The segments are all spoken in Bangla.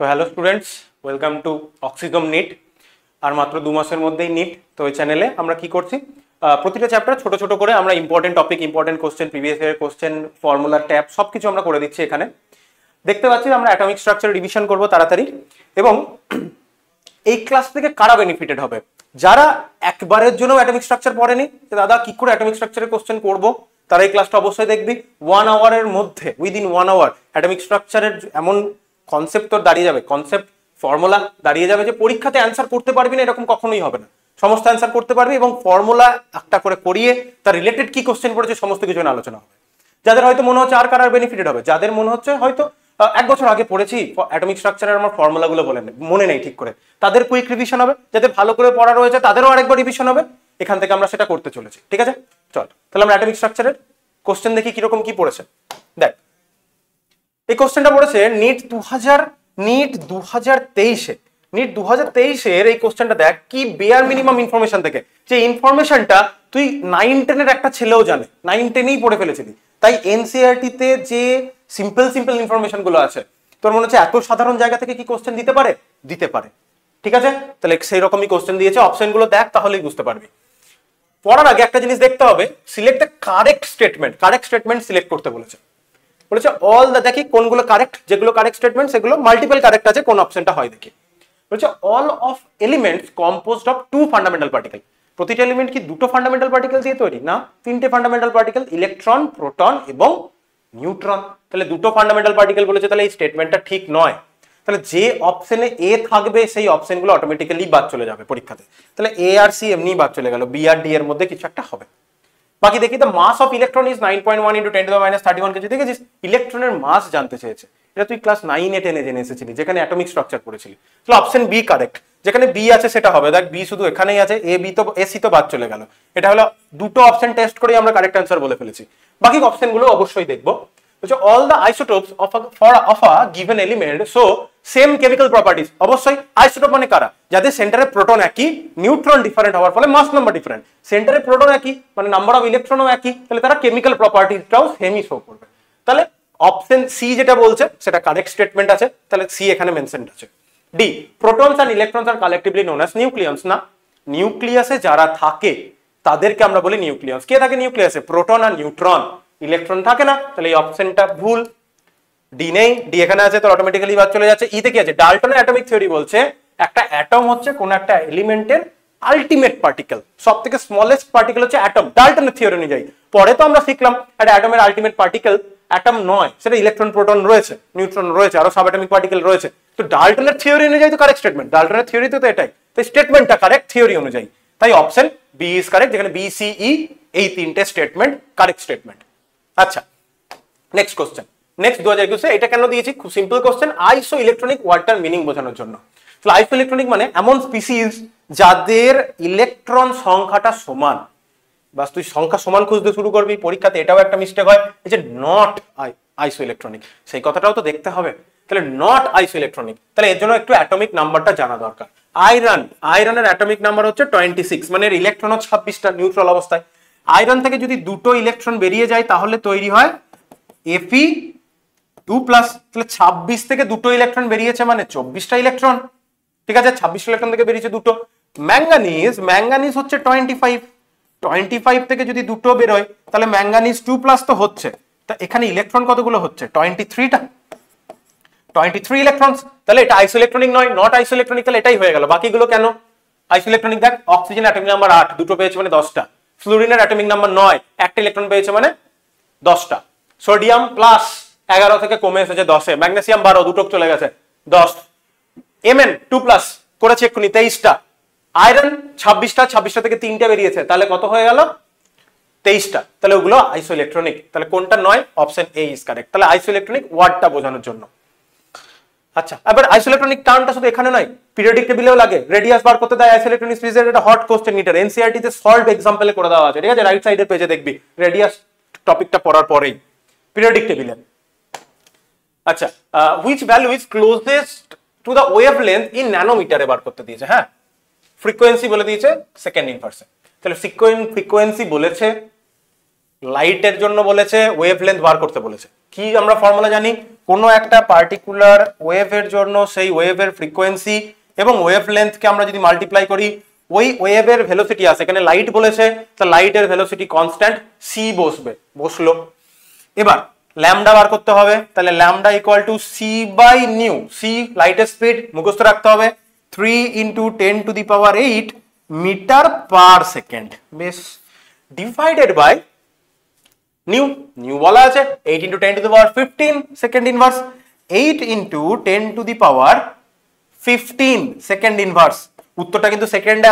তো hello students, welcome to Oxicom NEET. আর মাত্র 2 মাসের মধ্যেই নিট। তো এই চ্যানেলে আমরা কি করছি, প্রতিটা চ্যাপ্টার ছোট ছোট করে আমরা important topic, important question, previous year question, formula, tab সবকিছু আমরা করে দিচ্ছি। এখানে দেখতে পাচ্ছি আমরা অ্যাটমিক স্ট্রাকচার রিভিশন করব তাড়াতাড়ি। এবং এই ক্লাস থেকে কারা বেনিফিটেড হবে? যারা একবারের জন্য অ্যাটমিক স্ট্রাকচার পড়েনি, দাদা কি করে অ্যাটমিক স্ট্রাকচারের কোশ্চেন করবো, তারা এই ক্লাসটা অবশ্যই দেখবি। 1 আওয়ারের মধ্যে, উইদিন 1 আওয়ার অ্যাটমিক স্ট্রাকচারের এমন কনসেপ্ট তোর দাঁড়িয়ে যাবে, কনসেপ্ট ফর্মুলা দাঁড়িয়ে যাবে যে পরীক্ষাতে অ্যান্সার করতে পারবি না এরকম কখনোই হবে না। সমস্ত অ্যান্সার করতে পারবি এবং ফর্মুলা একটা করে করিয়ে তার রিলেটেড কি কোশ্চেন পড়েছে সমস্ত কিছু নিয়ে আলোচনা হবে। যাদের হয়তো মনে হচ্ছে আর কারার বেনিফিটেড হবে, যাদের মনে হচ্ছে হয়তো 1 বছর আগে পড়েছি অ্যাটমিক স্ট্রাকচারের আমার ফর্মুলাগুলো মনে নেই ঠিক করে, তাদের কুইক রিভিশন হবে। যাদের ভালো করে পড়া রয়েছে তাদেরও আরেকবার রিভিশন হবে। এখান থেকে আমরা সেটা করতে চলেছি, ঠিক আছে? চল তাহলে আমরা অ্যাটমিক স্ট্রাকচারের কোশ্চেন দেখি কিরকম কি পড়েছে। দেখ, এই কোশ্চেনটা পড়েছে নিট 2023-এর এই কোশ্চেনটা। দেখ কি বেয়ার মিনিমাম ইনফরমেশন থেকে, যে ইনফরমেশনটা তুই 9-10-এর একটা ছেলেও জানে, 9-10-এই পড়ে ফেলেছিলি। তাই এনসিইআরটি-তে যে সিম্পল ইনফরমেশন গুলো আছে, তোর মনে হচ্ছে এত সাধারণ জায়গা থেকে কি কোশ্চেন দিতে পারে? দিতে পারে, ঠিক আছে? তাহলে সেই রকমই কোশ্চেন দিয়েছে, অপশন গুলো দেখ তাহলেই বুঝতে পারবি। পড়ার আগে একটা জিনিস দেখতে হবে, select the correct statement. Correct statement select করতে বলেছে অল দ্য, দেখি কোনগুলো কারেক্ট। যেগুলো কারেক্ট স্টেটমেন্ট সেগুলো মাল্টিপল কারেক্ট আছে, কোন অপশনটা হয় দেখি। বলছে all of elements composed of 2 fundamental particle. প্রতিটা এলিমেন্ট কি দুটো ফান্ডামেন্টাল পার্টিকেল দিয়ে তৈরি? না, 3টে ফান্ডামেন্টাল পার্টিকেল, ইলেকট্রন, প্রোটন এবং নিউট্রন। তাহলে দুটো ফান্ডামেন্টাল পার্টিকেল বলেছে, তাহলে এই স্টেটমেন্টটা ঠিক নয়। তাহলে যে অপশনে এ থাকবে সেই অপশনগুলো অটোমেটিক্যালি বাদ চলে যাবে পরীক্ষাতে। তাহলে এ আর সি এমনি বাদ চলে গেল, বি আর ডি এর মধ্যে কিছু একটা হবে। বাকি দেখি, the mass of electron is 9.1 × 10⁻³ kg. দেখেছিস ইলেকট্রনের মাস জানতে চেয়েছে, এটা তুই ক্লাস 9-10-এ জেনে এসেছিলি, যেখানে অ্যাটমিক স্ট্রাকচার পড়েছিলি। তাহলে অপশন বি কারেক্ট, যেখানে বি আছে সেটা হবে। দেখ বি শুধু এখানেই আছে, এ বি তো এসি তো বাদ চলে গেল। এটা হলো দুটো অপশন টেস্ট করে আমরা কারেক্ট অ্যান্সার বলে ফেলেছি। বাকি অপশনগুলো অবশ্যই দেখবো। All the isotopes of a given element so same chemical properties. অবশ্যই আইসোটোপ মানে কারা? যাদের সেন্টারে প্রোটন একই, নিউট্রন ডিফারেন্ট হওয়ার ফলে মাস নাম্বার ডিফারেন্ট। সেন্টারে প্রোটন একই মানে নাম্বার অফ ইলেকট্রনও একই, তাহলে তারা কেমিক্যাল প্রপার্টিজটাও সেমই শো করবে। তাহলে অপশন সি যেটা বলছে সেটা কারেক্ট স্টেটমেন্ট আছে, তাহলে সি এখানে মেনশনড আছে। D, protons and electrons are collectively known as nucleons. না, নিউক্লিয়াসে যারা থাকে তাদেরকে আমরা বলি নিউক্লিয়ন্স। কে থাকে নিউক্লিয়াসে? প্রোটন আর নিউট্রন, ইলেকট্রন থাকে না। তাহলে এই অপশনটা ভুল, ডি নেই, ডি এখানে আছে, তো অটোমেটিক্যালি বাদ চলে যাচ্ছে। ইতে কি আছে? ডাল্টনের অ্যাটমিক থিওরি বলছে একটা অ্যাটম হচ্ছে কোন একটা এলিমেন্টের আলটিমেট পার্টিকেল, সবথেকে স্মলেস্ট পার্টিকেল হচ্ছে অ্যাটম, ডাল্টনের থিওরি অনুযায়ী। পরে তো আমরা শিখলাম একটা অ্যাটমের আলটিমেট পার্টিকেল অ্যাটম নয়, সেটা ইলেকট্রন, প্রোটন রয়েছে, নিউট্রন রয়েছে, আরো সাব অ্যাটমিক পার্টিকেল রয়েছে। তো ডাল্টনের থিওরি অনুযায়ী তো কারেক্ট স্টেটমেন্ট, ডাল্টনের থিওরিতে তো এটাই, তো স্টেটমেন্টটা কারেক্ট থিওরি অনুযায়ী। তাই অপশন বি ইজ কারেক্ট, যেখানে বি সি ই এই 3টে স্টেটমেন্ট কারেক্ট স্টেটমেন্ট। আচ্ছা, নেক্সট কোশ্চেন। নেক্সট 2021-এ এটা কেন দিয়েছি? খুব সিম্পল কোশ্চেন, আইসো ইলেকট্রনিক ওয়ার্ডটার মিনিং বোঝানোর জন্য। তাহলে আইসো ইলেকট্রনিক মানে এমন স্পিসিস যাদের ইলেকট্রন সংখ্যাটা সমান। বাস তুই সংখ্যা সমান খুঁজতে শুরু করবি, পরীক্ষাতে এটাও একটা মিস্টেক হয়, যে নট আইসো ইলেকট্রনিক, সেই কথাটাও তো দেখতে হবে। তাহলে নট আইসো ইলেকট্রনিক, তাহলে এর জন্য একটু অ্যাটমিক নাম্বারটা জানা দরকার। আয়রনের অ্যাটমিক নাম্বার হচ্ছে 26, মানে এর ইলেকট্রন 26টা নিউট্রাল অবস্থায়। আয়রন থেকে যদি দুটো ইলেকট্রন বেরিয়ে যায় তাহলে তৈরি হয় Fe2+। তাহলে 26 থেকে দুটো ইলেকট্রন বেরিয়েছে মানে 24টা ইলেকট্রন, ঠিক আছে? 26 ইলেকট্রন থেকে বেরিয়েছে দুটো। ম্যাঙ্গানিজ হচ্ছে 25 থেকে যদি দুটো বেরোয় তাহলে ম্যাঙ্গানিজ 2+ তো হচ্ছে। তা এখানে ইলেকট্রন কতগুলো হচ্ছে? 23টা, 23 ইলেকট্রন। তাহলে এটা আইসো ইলেকট্রনিক নয়, নট আইসো ইলেকট্রনিক। তাহলে এটাই হয়ে গেল। বাকিগুলো কেন আইসো ইলেকট্রনিক? দেখ, অক্সিজেন অ্যাটমিক নাম্বার 8, দুটো পেয়েছে মানে 10টা। ফ্লুরিনের অ্যাটমিক নাম্বার 9, একটা ইলেকট্রন পেয়েছে মানে 10টা। সোডিয়াম প্লাস 11 থেকে কমে এসেছে 10-এ। ম্যাগনেসিয়াম 12, দুটো চলে গেছে 10। Mn 2+ করেছে এক্ষুনি 23টা। আয়রন 26টা থেকে 3টে বেরিয়েছে, তাহলে কত হয়ে গেল? 23টা। তাহলে ওগুলো আইসো ইলেকট্রনিক। তাহলে কোনটা নয়? Option A is correct. তাহলে আইসো ইলেকট্রনিক ওয়ার্ডটা বোঝানোর জন্য। আচ্ছা, এবার আইসো ইলেকট্রনিক টার্মটা শুধু এখানে নয়, পিরিয়ডিক টেবিলেও লাগে। রেডিয়াস বার করতে দেয় আইসো ইলেকট্রনিক স্পিসিসের, এটা হট কোশ্চেন নিটার এনসিইআরটি তে সলভ এক্সাম্পলে করে দেওয়া আছে, ঠিক আছে? রাইট সাইডের পেজে দেখবি রেডিয়াস টপিকটা পড়ার পরেই পিরিয়ডিক টেবিলে। আচ্ছা, which value is closest to the wavelength in ন্যানোমিটারে বার করতে দিয়েছে। হ্যাঁ, ফ্রিকোয়েন্সি বলে দিয়েছে সেকেন্ড ইনভার্সে। তাহলে ফ্রিকোয়েন্সি বলেছে লাইটের জন্য বলেছে ওয়েভলেন্থ বার করতে বলেছে। কি আমরা ফর্মুলা জানি, কোনো একটা পার্টিকুলার ওয়েভের জন্য সেই ওয়েভের ফ্রিকোয়েন্সি এবং ওয়েভলেন্থকে আমরা যদি মাল্টিপ্লাই করি, ওই ওয়েভের ভেলোসিটি আছে, এখানে লাইট বলেছে, তো লাইটের ভেলোসিটি কনস্ট্যান্ট সি বসলো। এবার ল্যামডা বার করতে হবে, তাহলে lambda equal to c by nu, c লাইটের স্পিড মুখস্থ রাখতে হবে, 3 × 10⁸ মিটার পার সেকেন্ড, বেশ, ডিভাইডেড বাই নিউ বলা আছে 8 × 10⁻15 সেকেন্ড ইনভার্স, 8 × 10⁻15 সেকেন্ড ইনভার্স। উত্তরটা কিন্তু সেকেন্ডে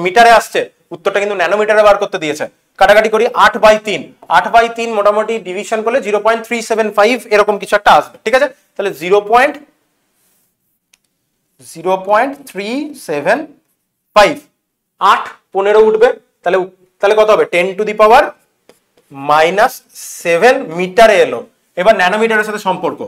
মিটারে আসছে, উত্তরটা কিন্তু ন্যানোমিটারে বার করতে দিয়েছে। কাটাকাটি করি, 8/3, 8/3 মোটামুটি ডিভিশন করলে 0.375 এরকম কিছু একটা আসবে, ঠিক আছে। তাহলে 0.375, 8 15 উঠবে, তাহলে কত হবে, 10⁻⁻7 মিটারে এলো। এবার ন্যানোমিটারের সাথে সম্পর্ক,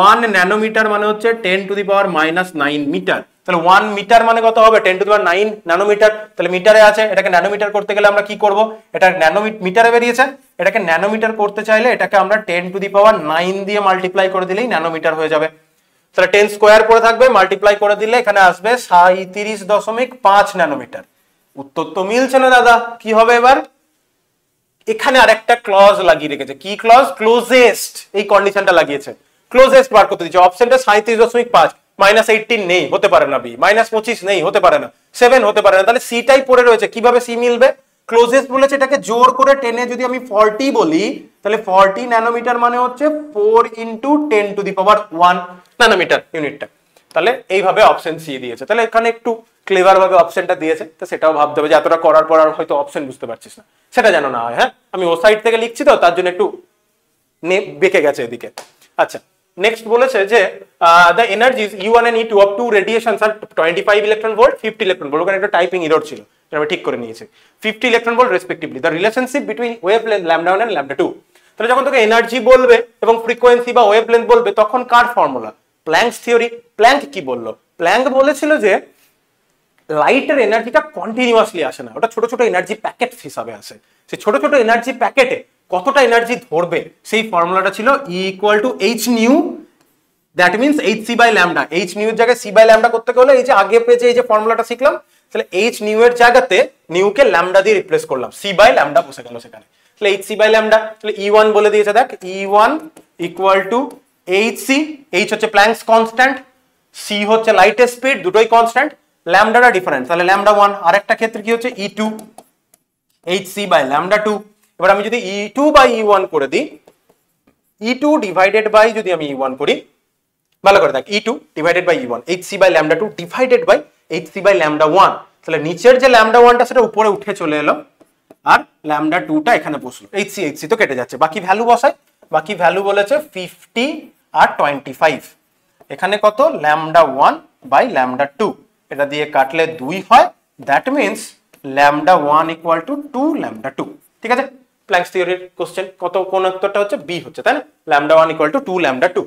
1 ন্যানোমিটার মানে হচ্ছে 10⁻⁹ মিটার, তাহলে 1 মিটার মানে কত হবে, 10⁹ ন্যানোমিটার। তাহলে মিটারে আছে, এটাকে ন্যানোমিটার করতে গেলে আমরা কি করব, এটা ন্যানোমিটারে বেরিয়েছে, এটাকে ন্যানোমিটার করতে চাইলে এটাকে আমরা 10⁹ দিয়ে মাল্টিপ্লাই করে দিলেই ন্যানোমিটার হয়ে যাবে। তাহলে 10 স্কোয়ার পড়ে থাকবে, মাল্টিপ্লাই করে দিলে এখানে আসবে 37.5 ন্যানোমিটার। উত্তর তো মিলছে না দাদা, কি হবে এবার, এখানে আরেকটা ক্লজ লাগিয়ে রেখেছে, কি ক্লজ, ক্লোজেস্ট, এই কন্ডিশনটা লাগিয়েছে, ক্লোজেস্ট বার করতে দিচ্ছে। অপশনটা 37.5, -18 নেই, হতে পারে না, বি -25 নেই, হতে পারে না, 7 হতে পারে না, তাহলে সিটাই পড়ে রয়েছে। কিভাবে সি মিলবে, ক্লোজেস্ট বলেছে, এটাকে জোর করে টেনে যদি আমি 40 বলি, তাহলে 40 ন্যানোমিটার মানে হচ্ছে 4 × 10⁻1 ন্যানোমিটার ইউনিটটা। তাহলে এইভাবে অপশন সি দিয়েছে। তাহলে এখানে একটু ক্লেভার ভাবে অপশনটা দিয়েছে, তো সেটাও ভাবতে হবে যে এতটা করার পর আর হয়তো অপশন বুঝতে পারছিস না, সেটা যেন না হয়। হ্যাঁ, আমি ও সাইড থেকে লিখছি তো, তার জন্য একটু বেঁকে গেছে এদিকে। আচ্ছা, নেক্সট বলেছে যে the energies U1 and E2 of two radiations are 25 electron volt, 50 electron volt। ওখানে একটা টাইপিং এরর ছিল, আমি ঠিক করে নিয়েছি, 50 electron volt respectively, the relationship between wavelength λ1 and λ2। তাহলে যখন তোকে এনার্জি বলবে এবং ফ্রিকোয়েন্সি বা ওয়েভলেন্থ বলবে, তখন কার ফর্মুলা, প্ল্যাঙ্কস থিওরি। প্ল্যাঙ্ক কি বললো, প্ল্যাঙ্ক বলেছিল যে লাইটের এনার্জিটা কন্টিনিউয়াসলি আসে না, ওটা ছোট ছোট এনার্জি প্যাকেট হিসাবে আসে। সেই ছোট ছোট এনার্জি প্যাকেটে কতটা এনার্জি ধরবে, সেই ফর্মুলাটা ছিল E = h nu, that means hc by lambda. h nu এর জায়গায় c বাই ল্যামডা করতে গেলে এই যে আগে পেজে এই যে ফর্মুলাটা শিখলাম, তাহলে h নিউ এর জায়গাতে নিউকে ল্যামডা দিয়ে রিপ্লেস করলাম, c বাই ল্যামডা বসে গেল সেখানে, তাহলে hc বাই ল্যামডা। তাহলে E1 বলে দিয়েছে, দেখ E1 = hc, h হচ্ছে প্ল্যাঙ্কস কনস্ট্যান্ট, c হচ্ছে লাইটের স্পিড, দুটোই কনস্ট্যান্ট, ল্যামডাটা ডিফারেন্স, তাহলে λ1। আরেকটা ক্ষেত্রে কি হচ্ছে, E2 hc বাই λ2। এবার আমি যদি E2 বাই E1 করে দিই, E2 ডিভাইডেড বাই, যদি আমি E1 করি, ভালো করে দেখ, E2 divided by E1, hc by λ2 divided by hc by λ1। তাহলে নিচের যে λ1টা সেটা উপরে উঠে চলে এলো, আর λ2টা এখানে বসলো, hc তো কেটে যাচ্ছে, বাকি ভ্যালু বসাই। বাকি ভ্যালু বলেছে 50 আর 25, এখানে কত, λ1 বাই λ2, এটা দিয়ে কাটলে 2 হয়, দ্যাট মিনস λ1 = 2 λ2। ঠিক আছে, প্ল্যাঙ্কস থিওরির কোশ্চেন, কোন উত্তরটা হচ্ছে, বি হচ্ছে, তাই না, λ1 = 2 λ2।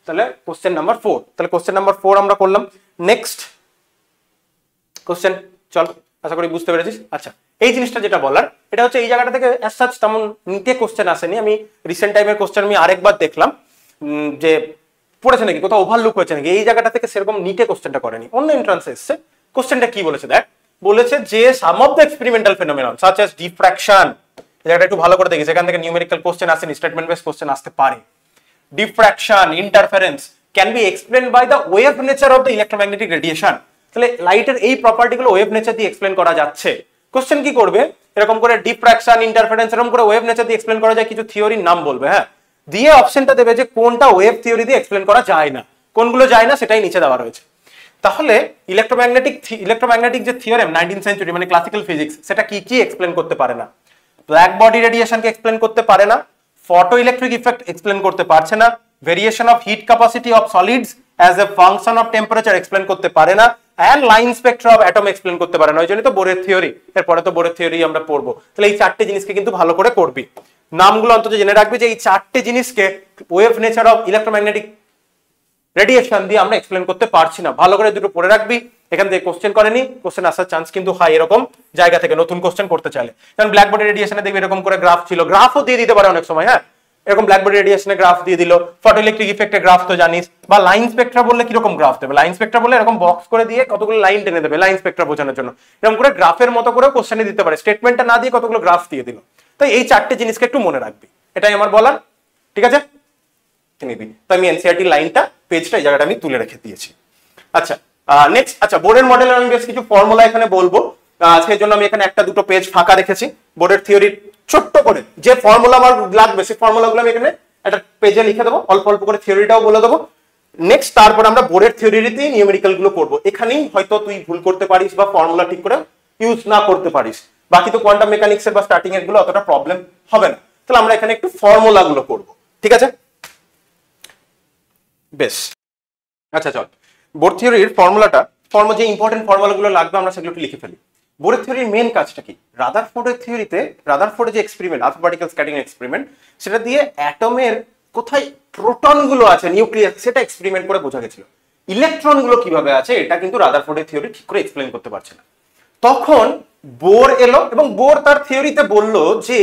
তাহলে কোশ্চেন নাম্বার 4, তাহলে কোশ্চেন নাম্বার 4 আমরা করলাম। নেক্সট কোশ্চেন, চল, আশা করি বুঝতে পেরেছিস। আচ্ছা, এই জিনিসটা যেটা বলার, এটা হচ্ছে এই জায়গাটা থেকে অ্যাজ সাচ তেমন নিতে কোশ্চেন আসেনি। আমি রিসেন্ট টাইমের কোশ্চেন আমি আরেকবার দেখলাম যে পড়েছে নাকি, কোথাও ওভারলুক হয়েছে নাকি, এই জায়গাটা থেকে সেরকম নিটে কোশ্চেনটা করেনি, অন্য এন্ট্রান্সে এসছে। কোশ্চেনটা কি বলেছে দেখ, বলেছে যে some of the experimental phenomenon such as diffraction, এই জায়গাটা একটু ভালো করে দেখিস, এখান থেকে নিউমেরিক্যাল কোশ্চেন আসেনি, স্টেটমেন্ট বেস কোশ্চেন আসতে পারে। Diffraction, interference can be explained by the wave nature of the electromagnetic radiation. তাহলে লাইটের এই প্রপার্টিগুলো ওয়েভ নেচার দিয়ে এক্সপ্লেন করা যাচ্ছে। কোশ্চেন কি করবে, এরকম করে ডিফ্র্যাকশন, ইন্টারফারেন্স, এরকম করে ওয়েভ নেচার দিয়ে এক্সপ্লেন করা যায়, কিছু থিওরির নাম বলবে, হ্যাঁ, দিয়ে অপশনটা দেবে যে কোনটা ওয়েভ থিওরি দিয়ে এক্সপ্লেন করা যায় না, কোনগুলো যায় না সেটাই নিচে দেওয়া রয়েছে। তাহলে ইলেকট্রোম্যাগনেটিক যে থিওরেম 19th সেঞ্চুরি মানে ক্লাসিক্যাল ফিজিক্স, সেটা কি কি এক্সপ্লেন করতে পারে না, ব্ল্যাক বডি রেডিয়েশনকে এক্সপ্লেন করতে পারে না, ফটো ইলেকট্রিক ইফেক্ট এক্সপ্লেন করতে পারছে না, variation of heat capacity of solids as a function of temperature explain করতে পারে না, and line spectra of atom explain করতে পারে না। ওই জন্য তো বোরের থিওরি, এরপরে তো বোরের থিওরি আমরা পড়বো। তাহলে এই চারটে জিনিসকে কিন্তু ভালো করে করবি, নামগুলো অন্তত জেনে রাখবি যে এই চারটে জিনিসকে wave nature of electromagnetic radiation দিয়ে আমরা এক্সপ্লেন করতে পারছি না, ভালো করে দুটো পড়ে রাখবি। এখান থেকে কোশ্চেন করেনি, কোশ্চেন আসার চান্স কিন্তু হয় এরকম জায়গা থেকে নতুন কোশ্চেন করতে চাইলে। কারণ ব্ল্যাকবোর্ড রেডিয়েশনে দেখবে এরকম করে গ্রাফ ছিল, গ্রাফও দিয়ে দিতে পারে অনেক সময়। হ্যাঁ, এরকম ব্ল্যাকবোর্ড রেডিয়েশনে গ্রাফ দিয়ে দিল, ফটোইলেকট্রিক ইফেক্টের গ্রাফ তো জানিস, বা লাইন স্পেকট্রা বললে কিরকম গ্রাফ দেবে, লাইন স্পেকট্রা বললে এরকম বক্স করে দিয়ে কতগুলো লাইন টেনে দেবে লাইন স্পেকট্রা বোঝানোর জন্য, এরকম করে গ্রাফের মতো করে কোশ্চেনে দিতে পারে, স্টেটমেন্টটা না দিয়ে কতগুলো গ্রাফ দিয়ে দিল। তাই এই চারটে জিনিসকে একটু মনে রাখবি, এটাই আমার বলার, ঠিক আছে? নিবি। তো আমি এনসিইআরটি লাইনটা পেজটা এই জায়গাটা আমি তুলে রেখে দিয়েছি। আচ্ছা, নেক্সট, আচ্ছা বোর্ডের মডেলের আমি বেশ কিছু ফর্মুলা এখানে বলবো, সেই জন্য আমি এখানে একটা দুটো পেজ ফাঁকা রেখেছি। বোর্ডের থিওরির ছোট্ট করে যে ফর্মুলা আমার লাগবে সেই ফর্মুলাগুলো আমি এখানে একটা পেজে লিখে দেবো, অল্প অল্প করে থিওরিটাও বলে দেবো। নেক্সট তারপর আমরা বোর্ডের থিওরিতেই নিউমেরিক্যাল গুলো করবো। এখানেই হয়তো তুই ভুল করতে পারিস বা ফর্মুলা ঠিক করে ইউজ না করতে পারিস, বাকি তো কোয়ান্টাম মেকানিক্সের বা স্টার্টিং এর গুলো অতটা প্রবলেম হবে না। তাহলে আমরা এখানে একটু ফর্মুলা গুলো করবো, ঠিক আছে? বেশ, আচ্ছা চল বোর্ড থিওরির ফর্মুলাটা, যে ইম্পর্টেন্ট ফর্মুলাগুলো লাগবে আমরা সেগুলো একটু লিখে ফেলি। বোরের থিওরির মেন কাজটা কি? রাদারফোর্ডের থিওরিতে রাদারফোর্ডের যে experiment, alpha particle scattering experiment, সেটা দিয়ে অ্যাটমের কোথায় প্রোটন গুলো আছে, নিউক্লিয়াস, সেটা এক্সপেরিমেন্ট করে বোঝা গেছিল। ইলেকট্রন গুলো কিভাবে আছে এটা কিন্তু রাদারফোর্ডের থিওরি ঠিক করে এক্সপ্লেন করতে পারছে না। তখন বোর এলো এবং বোর তার থিওরিতে বলল যে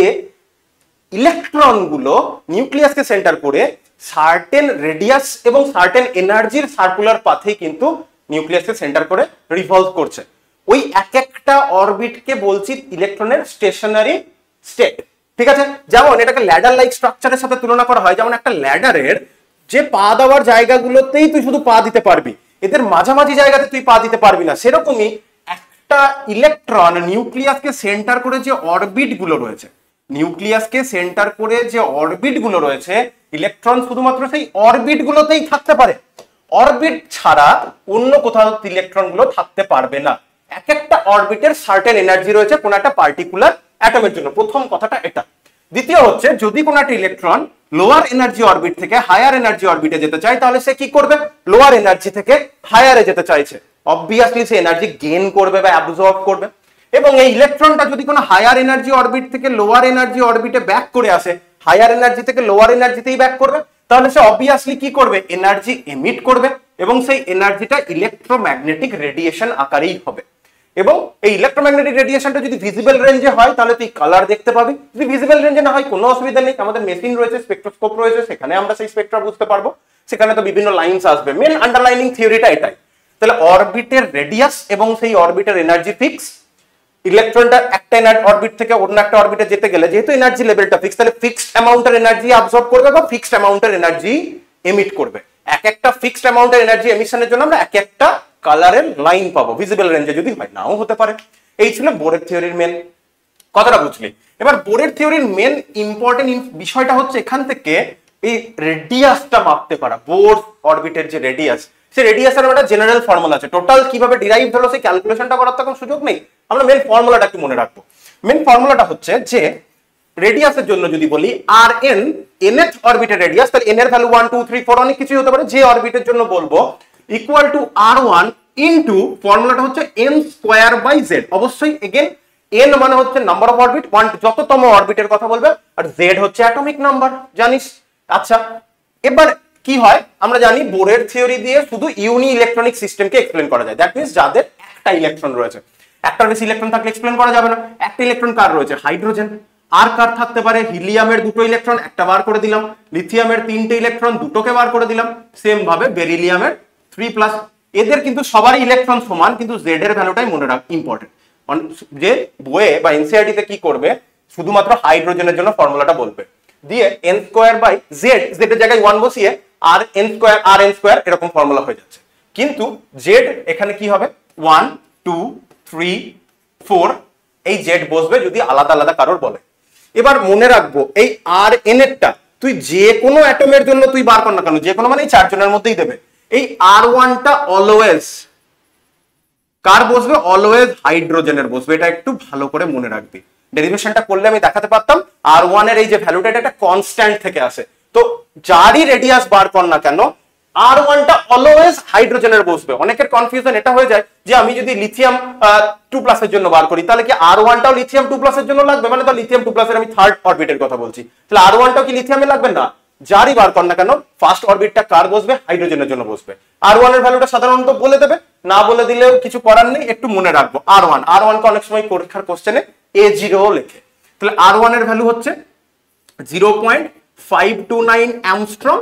ইলেকট্রন গুলো নিউক্লিয়াসকে সেন্টার করে সার্টেন রেডিয়াস এবং সার্টেন এনার্জির সার্কুলার পাথে কিন্তু নিউক্লিয়াসকে সেন্টার করে রিভলভ করছে। ওই এক একটা অরবিটকে বলছি ইলেকট্রনের স্টেশনারি স্টেট, ঠিক আছে? যেমন এটাকে ল্যাডার লাইক স্ট্রাকচারের সাথে তুলনা করা হয়, যেমন একটা ল্যাডারের যে পা দেওয়ার জায়গাগুলোতেই তুই শুধু পা দিতে পারবি, এদের মাঝামাঝি জায়গাতে তুই পা দিতে পারবি না, সেরকমই একটা ইলেকট্রন নিউক্লিয়াসকে সেন্টার করে যে অরবিট গুলো রয়েছে, নিউক্লিয়াসকে সেন্টার করে যে অরবিট গুলো রয়েছে, ইলেকট্রন শুধুমাত্র সেই অরবিট গুলোতেই থাকতে পারে, অরবিট ছাড়া অন্য কোথাও ইলেকট্রন গুলো থাকতে পারবে না। এক একটা অরবিটের সার্টেন এনার্জি রয়েছে কোন একটা পার্টিকুলার অ্যাটমের জন্য, প্রথম কথাটা এটা। দ্বিতীয় হচ্ছে যদি কোন একটা ইলেকট্রন লোয়ার এনার্জি অরবিট থেকে হায়ার এনার্জি অরবিটে যেতে চায়, তাহলে সে কি করবে? লোয়ার এনার্জি থেকে হায়ারে যেতে চাইছে, অবভিয়াসলি সে এনার্জি গেইন করবে বা অ্যাবজর্ব করবে। এবং এই ইলেকট্রনটা যদি কোনো হায়ার এনার্জি অরবিট থেকে লোয়ার এনার্জি অরবিটে ব্যাক করে আসে, হায়ার এনার্জি থেকে লোয়ার এনার্জিতেই ব্যাক করবে, তাহলে সে অবভিয়াসলি কি করবে? এনার্জি এমিট করবে, এবং সেই এনার্জিটা ইলেকট্রোম্যাগনেটিক রেডিয়েশন আকারেই হবে। এবং এই ইলেকট্রোম্যাগনেটিক রেডিয়েশনটা যদি ভিজিবল রেঞ্জে হয় তাহলে তুই কালার দেখতে পাবি, যদি ভিজিবল রেঞ্জে না হয় কোনো অসুবিধা নেই, আমাদের মেশিন রয়েছে, স্পেকট্রোস্কোপ রয়েছে, সেখানে আমরা সেই স্পেকট্রা বুঝতে পারবো, সেখানে তো বিভিন্ন লাইনস আসবে। মেন আন্ডারলাইনিং থিওরিটা এটাই। তাহলে অরবিটের রেডিয়াস এবং সেই অরবিটের এনার্জি ফিক্স, ইলেকট্রনটা একটা অরবিট থেকে অন্য একটা অরবিটে যেতে গেলে যেহেতু এনার্জি লেভেলটা ফিক্স, তাহলে ফিক্সড অ্যামাউন্টের এনার্জি অ্যাবজর্ব করবে বা ফিক্সড অ্যামাউন্টের এনার্জি এমিট করবে। এক একটা ফিক্সড অ্যামাউন্টের এনার্জি এমিশনের জন্য আমরা এক একটা কালারের লাইন পাবো, ভিজিবল রেঞ্জে যদি হয়, নাও হতে পারে। এই ছিল বোরের থিওরির মেন কথাটা, বুঝলি? এবার বোরের থিওরির মেন ইম্পর্টেন্ট বিষয়টা হচ্ছে এখান থেকে এই রেডিয়াসটা মাপতে পারা। বোর অরবিটের যে রেডিয়াস, সেই রেডিয়াসের একটা জেনারেল ফর্মুলা আছে, টোটাল কিভাবে ডিরাইভ হলো সেই ক্যালকুলেশনটা করার তো কোনো সুযোগ নেই, আমরা মেন ফর্মুলাটা কি মনে রাখবো। মেন ফর্মুলাটা হচ্ছে যে রেডিয়াসের জন্য যদি বলি আর এন, nth অরবিটের রেডিয়াস, তাহলে n এর ভ্যালু 1 2 3 4 অনেক কিছু হতে পারে, যে অরবিটের জন্য বলবো ইকুয়াল টু r1 ইনটু ফর্মুলাটা হচ্ছে n স্কয়ার বাই z। অবশ্যই এগেন n মানে হচ্ছে নাম্বার অফ অরবিট, 1 যততম অরবিটের কথা বলবে, আর z হচ্ছে অ্যাটমিক নাম্বার, জানিস? আচ্ছা, এবার কি হয় আমরা জানি বোরের থিওরি দিয়ে শুধু ইউনি ইলেকট্রনিক সিস্টেমকে এক্সপ্লেন করা যায়, দ্যাট মিন্স যাদের একটা ইলেকট্রন রয়েছে, একটার বেশি ইলেকট্রন থাকলে এক্সপ্লেন করা যাবে না। একটা ইলেকট্রন কার রয়েছে? হাইড্রোজেন। আর কার থাকতে পারে? হিলিয়ামের দুটো ইলেকট্রন, একটা বার করে দিলাম। লিথিয়ামের তিনটে ইলেকট্রন, দুটোকে বার করে দিলাম। সেম ভাবে বেরিলিয়ামের 3+। এদের কিন্তু সবারই ইলেকট্রন সমান, কিন্তু জেড এর ভ্যালুটাই মনে রাখ ইম্পর্টেন্ট। যে বইয়ে বা এনসিইআরটি তে কি করবে, শুধুমাত্র হাইড্রোজেনের জন্য ফর্মুলাটা বলবে, দিয়ে n square by z, z এর জায়গায় 1 বসিয়ে আর n স্কয়ার এরকম ফর্মুলা হয়ে যাচ্ছে। কিন্তু জেড এখানে কি হবে? 1 2 3 4 এই জেড বসবে যদি আলাদা আলাদা কারোর বলে। এবার মনে রাখবো এই আর এন এরটা তুই যে কোনো অ্যাটমের জন্য তুই বার কর না কেন, যে কোনো মানে এই চারজনের মধ্যেই দেবে। এই আর1 টা অলওয়েজ কার বসবে? অলওয়েজ হাইড্রোজেনের বসবে, এটা একটু ভালো করে মনে রাখবি। ডেরিভেশনটা করলে আমি দেখাতে পারতাম আর1 এর এই যে ভ্যালুটা, এটা একটা কনস্ট্যান্ট থেকে আসে, তো যারই রেডিয়াস বার কর না কেন আর1 টা অলওয়েজ হাইড্রোজেনের বসবে। অনেকের কনফিউশন এটা হয়ে যায় যে আমি যদি লিথিয়াম 2+ এর জন্য বার করি তাহলে কি আর1 টাও লিথিয়াম 2+ এর জন্য লাগবে, মানে তো লিথিয়াম 2+ এর আমি থার্ড অরবিটের কথা বলছি, তাহলে আর1 টাও কি লিথিয়ামে লাগবে? না, যারই বার কর না কেন ফার্স্ট অরবিটটা কার বসবে? হাইড্রোজেনের জন্য বসবে। আর1 এর ভ্যালুটা সাধারণত বলে দেবে না বলে দিলেও কিছু করার নেই, একটু মনে রাখবো R1 কে অনেক সময় পরীক্ষার কোশ্চেনে A0 লেখে। তাহলে R1 এর ভ্যালু হচ্ছে 0.529 অ্যামস্ট্রং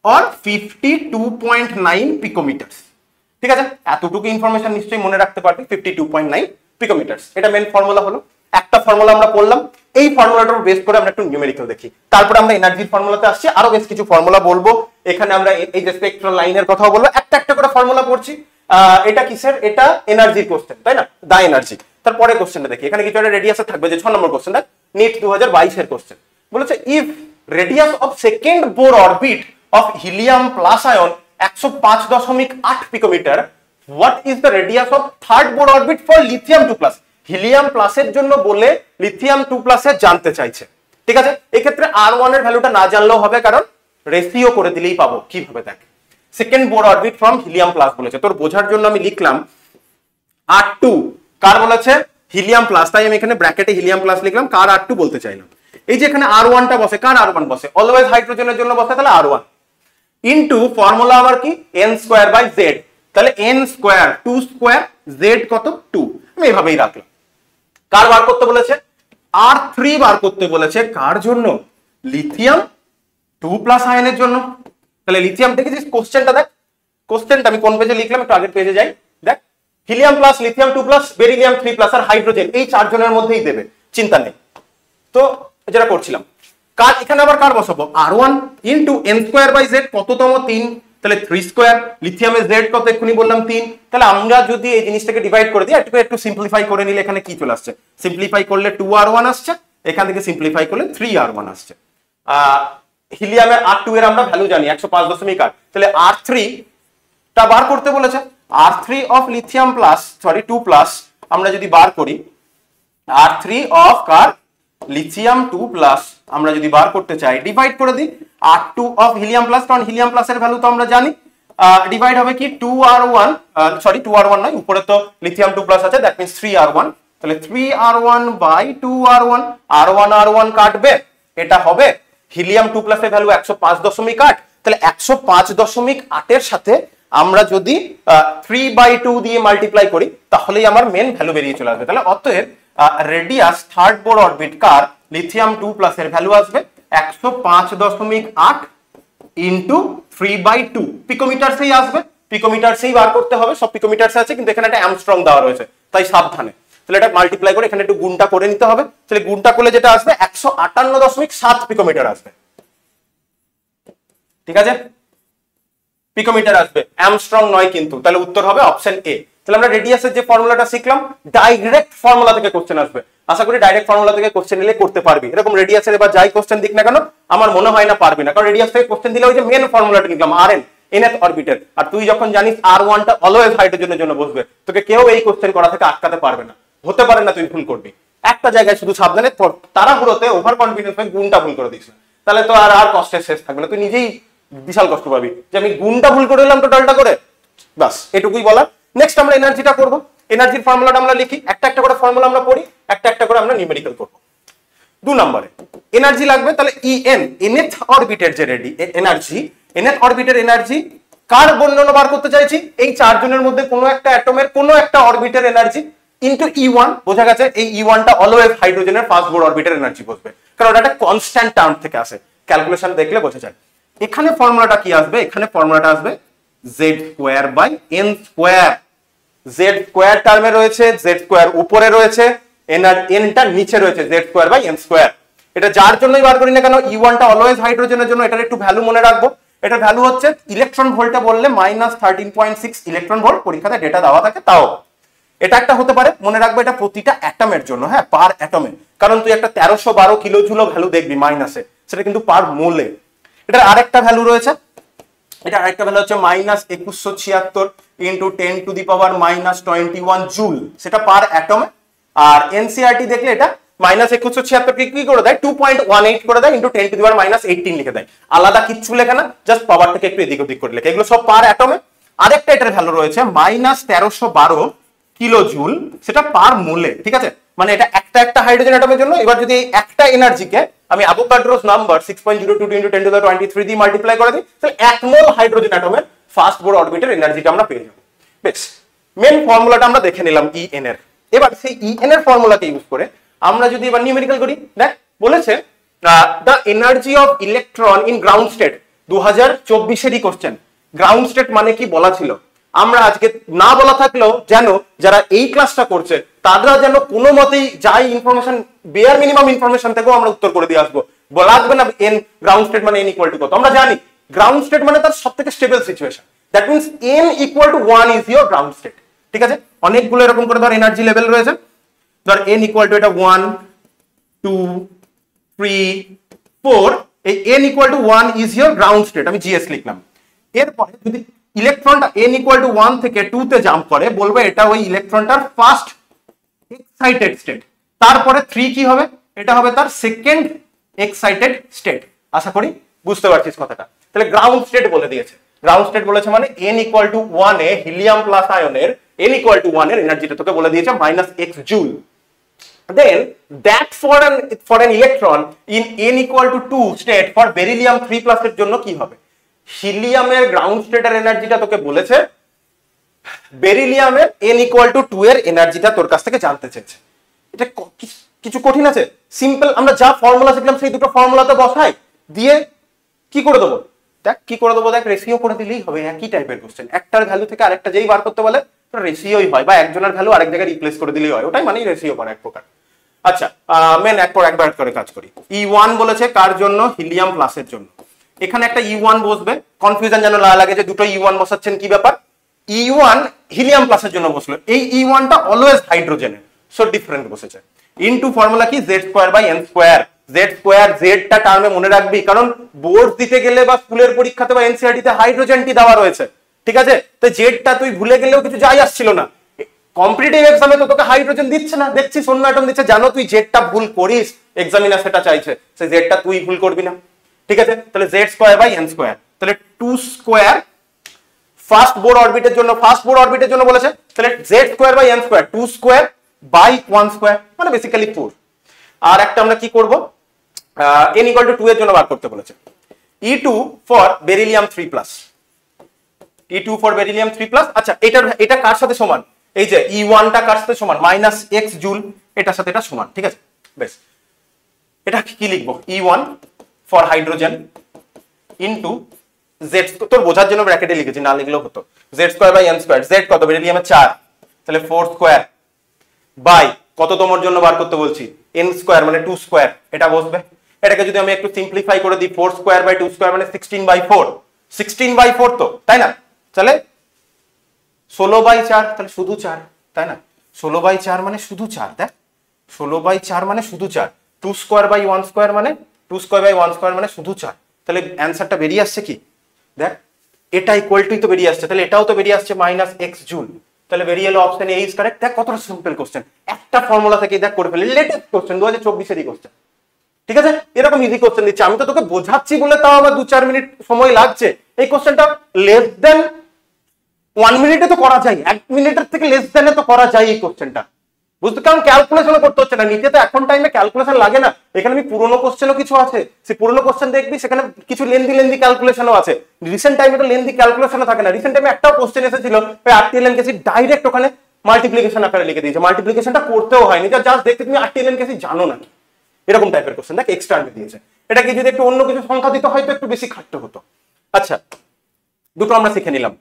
অর 52.9 পিকোমিটার। ঠিক আছে, এতটুকু ইনফরমেশন নিশ্চয়ই মনে রাখতে পারবে, 52.9 পিকোমিটার। এটা মেন ফর্মুলা হলো। একটা ফর্মুলা আমরা পড়লাম, এই ফর্মুলাটার বেস করে আমরা একটু নিউমেরিক্যাল দেখি, তারপরে আমরা এনার্জির ফর্মুলাতে আসছি। আরো বেশ কিছু ফর্মুলা বলবো, এখানে আমরা এই যে স্পেকট্রাল লাইনের কথাও বলবো, একটা একটা করে ফর্মুলা পড়ছি। এটা কিসের? এটা এনার্জির কোশ্চেন, তাই না? দা এনার্জি। তারপরে কোশ্চেনটা দেখি, এখানে কিছু একটা রেডিয়াসে থাকবে, যে 6 নম্বর কোশ্চেনটা নিট 2022 এর কোশ্চেন বলেছে, if radius of second Bohr orbit of helium plus ion 105.8 picometre, what is the radius of third Bohr orbit for lithium 2+? Helium প্লাসের জন্য বলে লিথিয়াম 2+ এর জানতে চাইছে। ঠিক আছে, এক্ষেত্রে R1 এর ভ্যালুটা না জানলেও হবে, কারণ রেশিও করে দিলেই পাবো। কিভাবে দেখ, second Bohr orbit from helium plus বলেছে, তোর বোঝার জন্য আমি লিখলাম R2 কার বলেছে? হিলিয়াম প্লাস, তাই আমি এখানে ব্র্যাকেটে হিলিয়াম প্লাস লিখলাম, কার R2 বলতে চাইলাম। এই যে এখানে R1 টা বসে, কার R1 বসে? অলওয়েজ হাইড্রোজেনের জন্য বসে, তাহলে R1 ইনটু ফর্মুলা আবার কি n²/z, তাহলে n², 2² z কত? 2। আমি এভাবেই রাখলাম। কার বার করতে বলেছে? R3 বার করতে বলেছে, কার জন্য? লিথিয়াম 2+ আয়নের জন্য। তাহলে লিথিয়াম দেখেছিস কোশ্চেনটা? দেখ কোশ্চেনটা আমি কোন পেজে লিখলাম, একটু আগের পেজে যাই। দেখ, হিলিয়াম প্লাস, লিথিয়াম 2+, বেরিলিয়াম 3+ আর হাইড্রোজেন, এই 4 জনের মধ্যেই দেবে, চিন্তা নেই। তো যেটা করছিলাম, কার এখানে আবার কার বসাবো? R1 ইনটু n²/z, কততম? 3, তাহলে 3²। লিথিয়ামের z কত? এক্ষুনি বললাম 3। তাহলে আমরা যদি এই জিনিসটাকে ডিভাইড করে দিই, একটু সিম্পলিফাই করে নিলে এখানে কি চলে আসছে? সিম্পলিফাই করলে 2R1 আসছে, এখান থেকে সিম্পলিফাই করলে 3R1 আসছে। হিলিয়ামের R2 এর আমরা ভ্যালু জানি 105.8, তাহলে R3 টা বার করতে বলেছে। R3 of lithium plus, sorry 2+, আমরা যদি বার করি R3 অফ কার? লিথিয়াম 2+, আমরা যদি বার করতে চাই, ডিভাইড করে দিই R2 অফ হিলিয়াম প্লাস, কারণ হিলিয়াম প্লাসের ভ্যালু তো আমরা জানি। ডিভাইড হবে কি 2R1, সরি 2R1 নয়, উপরে তো লিথিয়াম 2+ আছে, দ্যাট মিন্স 3R1, তাহলে 3R1 বাই 2R1, R1 কাটবে, এটা হবে হিলিয়াম 2+ এর ভ্যালু 105.8, তাহলে 105.8 এর সাথে আমরা যদি 3/2 দিয়ে মাল্টিপ্লাই করি, তাহলেই আমার মেন ভ্যালু বেরিয়ে চলে আসবে। তাহলে অতএব রেডিয়াস থার্ড বোর অরবিট কার? লিথিয়াম 2+ এর ভ্যালু আসবে 105.8 ইন্টু 3/2, পিকোমিটারসেই আসবে, পিকোমিটারসেই বার করতে হবে, সব পিকোমিটারসে আছে, কিন্তু এখানে একটা অ্যামস্ট্রং দেওয়া রয়েছে, তাই সাবধানে। তাহলে এটা মাল্টিপ্লাই করে এখানে একটু গুণটা করে নিতে হবে, তাহলে গুণটা করলে যেটা আসবে 158.7 পিকোমিটার আসবে। ঠিক আছে, পিকোমিটার আসবে, অ্যামস্ট্রং নয় কিন্তু। তাহলে উত্তর হবে অপশন এ। তাহলে আমরা রেডিয়াসের যে ফর্মুলাটা শিখলাম, ডাইরেক্ট ফর্মুলা থেকে কোশ্চেন আসবে। আশা করি ডাইরেক্ট ফর্মুলা থেকে কোশ্চেন নিলে করতে পারবি। এরকম রেডিয়াসের এবার যাই কোশ্চেন দিক না কেন, আমার মনে হয় না পারবি না, কারণ রেডিয়াস থেকে কোশ্চেন দিলে ওই যে মেন ফর্মুলাটা নিলাম Rn, nth অরবিটের, আর তুই যখন জানিস R1 টা অলওয়েজ হাইড্রোজেনের জন্য বসবে, তোকে কেউ এই কোশ্চেন করা থেকে আটকাতে পারবে না। হতে পারে না তুই ভুল করবি, একটা জায়গায় শুধু সাবধানে, তাড়াহুড়োতে ওভার কনফিডেন্স হয়ে গুণটা ভুল করে দিস না, তাহলে তো আর কষ্টের শেষ থাকবে না, তুই নিজেই বিশাল কষ্ট পাবি যে আমি গুণটা ভুল করে দিলাম টোটালটা করে। বাস এটুকুই বলার। নেক্সট আমরা এনার্জিটা করব। এনার্জির ফর্মুলাটা আমরা লিখি, একটা একটা করে ফর্মুলা আমরা পড়ি, একটা একটা করে আমরা নিউমেরিক্যাল করব। 2 নম্বরে এনার্জি লাগবে, তাহলে En, nth অরবিটের যে এনার্জি, nth অরবিটের এনার্জি কার বর্ণনা বার করতে চাইছি? এই 4 জনের মধ্যে কোনো একটা অ্যাটমের কোনো একটা অরবিটের এনার্জি ইনটু E1, বোঝা গেছে এই E1 টা অলওয়েজ হাইড্রোজেনের ফার্স্ট বোর অরবিটের এনার্জি বসবে, কারণ ওটা একটা কনস্ট্যান্ট টার্ম থেকে আসে, ক্যালকুলেশন দেখলে বোঝা যায়। এখানে ফর্মুলাটা কি আসবে? এখানে ফর্মুলাটা আসবে z²/n², z² টার্মে রয়েছে, z² উপরে রয়েছে, n টা নিচে রয়েছে, z²/n²। এটা যার জন্যই বার করি না কেন, E1 টা অলওয়েজ হাইড্রোজেনের জন্য, এটার একটু ভ্যালু মনে রাখবো। এটার ভ্যালু হচ্ছে ইলেকট্রন ভোল্টে বললে -13.6 ইলেকট্রন ভোল্ট, পরীক্ষাতে ডেটা দেওয়া থাকে তাও। এটা একটা হতে পারে, মনে রাখবো এটা প্রতিটা অ্যাটমের জন্য, হ্যাঁ পার অ্যাটমে, কারণ তুই একটা 1312 কিলো জুল ভ্যালু দেখবি মাইনাসে, সেটা কিন্তু পার মোলে। এটার আরেকটা ভ্যালু রয়েছে, এটা আরেকটা ভ্যালু হচ্ছে -2176 ইনটু 10⁻⁻21 জুল, সেটা পার অ্যাটমে। আর এনসিআরটি দেখলে এটা -2176 কে কি করে দেয়, 2.18 করে দেয় ইনটু 10⁻⁻18 লিখে দেয়, আলাদা কিচ্ছু লেখে না, জাস্ট পাওয়ারটাকে একটু এদিক ওদিক করে লেখে। এগুলো সব পার অ্যাটমে। আরেকটা এটার ভ্যালু রয়েছে -1312 কিলো জুল, সেটা পার মোলে। ঠিক আছে, মানে এটা একটা হাইড্রোজেন অ্যাটমের জন্য। এবার যদি একটা এনার্জিকে আমি অ্যাভোগাড্রোস নাম্বার 6.02 × 10⁻23 দিয়ে মাল্টিপ্লাই করে দিই, তাহলে 1 মোল হাইড্রোজেন অ্যাটমের ফার্স্ট বোর অরবিটের এনার্জিটা আমরা পেয়ে যাব। বেশ, মেন ফর্মুলাটা আমরা দেখে নিলাম ইএন এর। এবার সেই ইএন এর ফর্মুলাকে ইউজ করে আমরা যদি এবার নিউমেরিক্যাল করি, দেখ বলেছে the energy of electron in ground state, 2024-এরই কোশ্চেন। গ্রাউন্ড স্টেট মানে কি বলা ছিল, আমরা আজকে না বলা থাকলেও যেন যারা এই ক্লাসটা করছে তারা যেন কোনো মতেই যাই ইনফরমেশন, বেয়ার মিনিমাম ইনফরমেশন থেকেও আমরা উত্তর করে দিয়ে আসবো। লাগবে না এন গ্রাউন্ড স্টেট মানে এন ইকুয়াল টু কত, আমরা জানি গ্রাউন্ড স্টেট মানে তার সব থেকে stable situation, that means N equal to 1 is your ground state. ঠিক আছে, অনেকগুলো এরকম করে ধর এনার্জি লেভেল রয়েছে, ধর এন ইকুয়াল টু এটা 1 2 3 4, এই N equal to 1 is your ground state, আমি জিএস লিখলাম। এরপরে যদি ইলেকট্রনটা n ইকুয়াল টু 1 থেকে 2 তে জাম্প করে, বলবো এটা ওই ইলেকট্রনটার ফার্স্ট এক্সাইটেড স্টেট। তারপরে 3 কি হবে, এটা হবে তার সেকেন্ড এক্সাইটেড স্টেট। আশা করি বুঝতে পারছিস কথাটা। তাহলে গ্রাউন্ড স্টেট বলে দিয়েছে, গ্রাউন্ড স্টেট বলেছে মানে n equal to 1 A helium plus আয়নের n ইকুয়াল টু 1 এর এনার্জিটা তোকে বলে দিয়েছে -x joule. Then that for an electron in n equal to 2 state for beryllium 3 plus এর জন্য কি হবে, হিলিয়ামের গ্রাউন্ড স্টেটের এনার্জিটা তোকে বলেছে, বেরিলিয়ামের n ইকুয়াল টু 2 এর এনার্জিটা তোর কাছ থেকে জানতে চেয়েছে। এটা কিছু কঠিন আছে, সিম্পল আমরা যা ফর্মুলা শিখলাম সেই দুটো ফর্মুলাতে বসাই দিয়ে কি করে দেবো, দেখ কি করে দেবো, দেখ রেশিও করে দিলেই হবে। একই টাইপের কোশ্চেন, একটার ভ্যালু থেকে আরেকটা যেই বার করতে বলে রেশিওই হয়, বা একজনের ভ্যালু আরেক জায়গায় রিপ্লেস করে দিলেই হয়, ওটাই মানে রেশিও করা এক প্রকার। আচ্ছা মেন একবার করে কাজ করি। E1 বলেছে কার জন্য, হিলিয়াম প্লাসের জন্য। এখানে একটা E1 বসবে, কনফিউশন যেন না লাগে যে দুটো E1 বসাচ্ছেন কি ব্যাপার। E1 হিলিয়াম প্লাসের জন্য বসলো, এই E1 টা অলওয়েজ হাইড্রোজেনের, সো ডিফারেন্ট বসেছে। ইনটু ফর্মুলা কি z²/n², z² টা টার্মে মনে রাখবি, কারণ বোর্ড দিতে গেলে বা স্কুলের পরীক্ষাতে বা এনসিইআরটি তে হাইড্রোজেনটি দেওয়া রয়েছে। ঠিক আছে, তো জেডটা তুই ভুলে গেলেও কিছু যাই আসছিল না, কম্পিটিটিভ এক্সামে তো তোকে হাইড্রোজেন দিচ্ছে না, দেখছিস অন্য অ্যাটম দিচ্ছে। জানো তুই জেডটা ভুল করিস, এক্সামিনার সেটা চাইছে, সেই জেডটা তুই ভুল করবি না। ঠিক আছে, তাহলে z²/n², তাহলে 2² ফার্স্ট বোর অরবিটের জন্য বলেছে, তাহলে z²/n², 2²/1² মানে বেসিক্যালি 4। আর একটা আমরা কি করব, n ইকুয়াল টু 2 এর জন্য বার করতে বলেছে। E2 for beryllium 3+, E2 for beryllium 3+। আচ্ছা এটা কার সাথে সমান, এই যে E1 টা কার সাথে সমান, -x জুল, এটার সাথে এটা সমান। ঠিক আছে, বেশ এটা কি লিখবো, E1 for hydrogen into z, তোর বোঝার জন্য ব্র্যাকেটে লিখেছি, না লিখলেও হতো, z²/n², z কত, বেরিলিয়ামে 4, তাহলে 4² বাই কত তোমার জন্য বার করতে বলছি, n² মানে 2², এটা বসবে। এটাকে যদি আমি একটু সিম্পলিফাই করে দিই, 4²/2² মানে 16/4, 16/4 তো, তাই না, তাহলে 16/4, তাহলে শুধু 4, তাই না, 16/4 মানে শুধু 4, দেখ 16/4 মানে শুধু 4, 2²/1² মানে 2²/1² মানে শুধু 4, তাহলে অ্যান্সারটা বেরিয়ে আসছে কি, দেখ এটা ইকুয়াল টুই তো বেরিয়ে আসছে, তাহলে এটাও তো বেরিয়ে আসছে -x জুল, তাহলে বেরিয়ে এলো অপশন এ ইজ কারেক্ট। দেখ কতটা সিম্পল কোশ্চেন, একটা ফর্মুলা থেকে দেখ করে ফেলে, লেটেস্ট কোশ্চেন 2024-এরই কোশ্চেন। ঠিক আছে, এরকম ইজি কোশ্চেন দিচ্ছি, আমি তো তোকে বোঝাচ্ছি বলে তাও আবার 2-4 মিনিট সময় লাগছে। এই কোশ্চেনটা লেস দেন 1 মিনিটে তো করা যায়, 1 মিনিটের থেকে লেস দেনে তো করা যায় এই কোশ্চেনটা, বুঝতে, কারণ ক্যালকুলেশন করতে হচ্ছে না, নিতে তো এখন টাইমে ক্যালকুলেশন লাগে না। এখানে আমি পুরোনো কোশ্চেনও কিছু আছে, সেই পুরোনো কোশ্চেন দেখবি, সেখানে কিছু লেন্দি ক্যালকুলেশনও আছে। রিসেন্ট টাইমে তো লেন্দি ক্যালকুলেশনও থাকে না। রিসেন্ট টাইমে একটা কোশ্চেন এসেছিল, RTLN কেসি ডাইরেক্ট ওখানে মাল্টিপ্লিকেশন আকারে লিখে দিয়েছে, মাল্টিপ্লিকেশনটা করতেও হয়নি, জাস্ট দেখতে তুমি RTLN কেসি জানো না, এরকম টাইপের কোশ্চেন দেখ এক্সট্রা আমি দিয়েছে। এটাকে যদি একটু অন্য কিছু সংখ্যা দিতে হয়তো একটু বেশি খাটতে হতো। আচ্ছা দুটো আমরা শিখে নিলাম।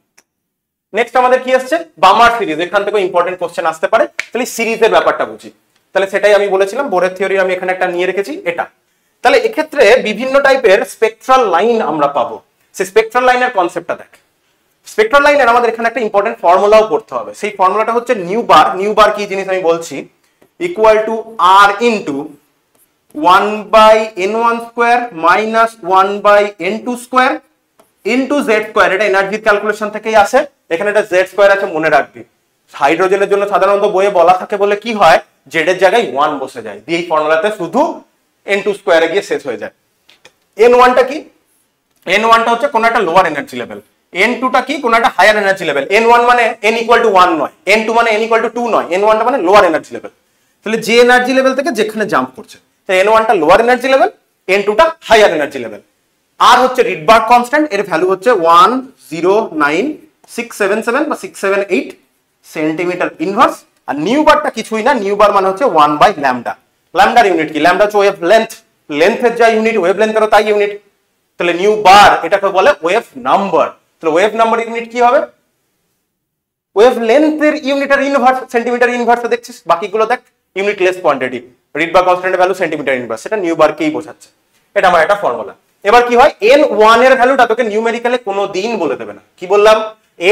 নেক্সট আমাদের কি আসছে, বামার সিরিজ, এখান থেকে ইম্পর্টেন্ট কোশ্চেন আসতে পারে, তাহলে সিরিজের ব্যাপারটা বুঝি। তাহলে সেটাই আমি বলেছিলাম, বোরের থিওরি আমি এখানে একটা নিয়ে রেখেছি এটা। তাহলে এক্ষেত্রে বিভিন্ন টাইপের স্পেকট্রাল লাইন আমরা পাবো, সেই স্পেকট্রাল লাইনের কনসেপ্টটা দেখ। স্পেকট্রাল লাইনের আমাদের এখানে একটা ইম্পর্টেন্ট ফর্মুলাও পড়তে হবে, সেই ফর্মুলাটা হচ্ছে নিউ বার কি জিনিস আমি বলছি, equal to r into 1/n1² minus 1/n2² into z², এটা এনার্জির ক্যালকুলেশন থেকেই আসে, এখানে এটা z² আছে মনে রাখবি। হাইড্রোজেনের জন্য সাধারণত বইয়ে বলা থাকে বলে কি হয়, জেড এর জায়গায় 1 বসে যায়, দিয়ে এই ফর্মুলাতে শুধু n2² গিয়ে শেষ হয়ে যায়। n1 টা কি, n1 টা হচ্ছে কোন একটা লোয়ার এনার্জি লেভেল, n2 টা কি কোন একটা হায়ার এনার্জি লেভেল। n1 মানে n ইকুয়াল টু 1 নয়, n2 মানে n ইকুয়াল টু 2 নয়, n1 টা মানে লোয়ার এনার্জি লেভেল। তাহলে যে এনার্জি লেভেল থেকে যেখানে জাম্প করছে, তাই n1 টা লোয়ার এনার্জি লেভেল, n2 টা হায়ার এনার্জি লেভেল। আর হচ্ছে রিডবার্গ কনস্ট্যান্ট, এর ভ্যালু হচ্ছে 109,677 বা 678, সেন্টিমিটার ইনভার্স। আর নিউ বারটা কিছুই না, নিউ বার মানে হচ্ছে 1 বাই ল্যামডা। ল্যামডার ইউনিট কি? ল্যামডা হচ্ছে ওয়েভ লেন্থ, লেন্থের যা ইউনিট ওয়েভ লেন্থেরও তাই ইউনিট। তাহলে নিউ বার এটাকে বলে ওয়েভ নাম্বার। তাহলে ওয়েভ নাম্বার ইউনিট কি হবে? ওয়েভ লেন্থের ইউনিটের ইনভার্স, সেন্টিমিটার ইনভার্স দেখছিস, বাকিগুলো দেখ ইউনিটলেস কোয়ান্টিটি, রিড বা কনস্ট্যান্টের ভ্যালু সেন্টিমিটার ইনভার্স, সেটা নিউ বারকেই বোঝাচ্ছে। এটা আমার একটা ফর্মুলা। এবার কি হয়, n1 এর ভ্যালুটা তোকে নিউমেরিক্যালে কোনোদিন বলে দেবে না। কি বললাম?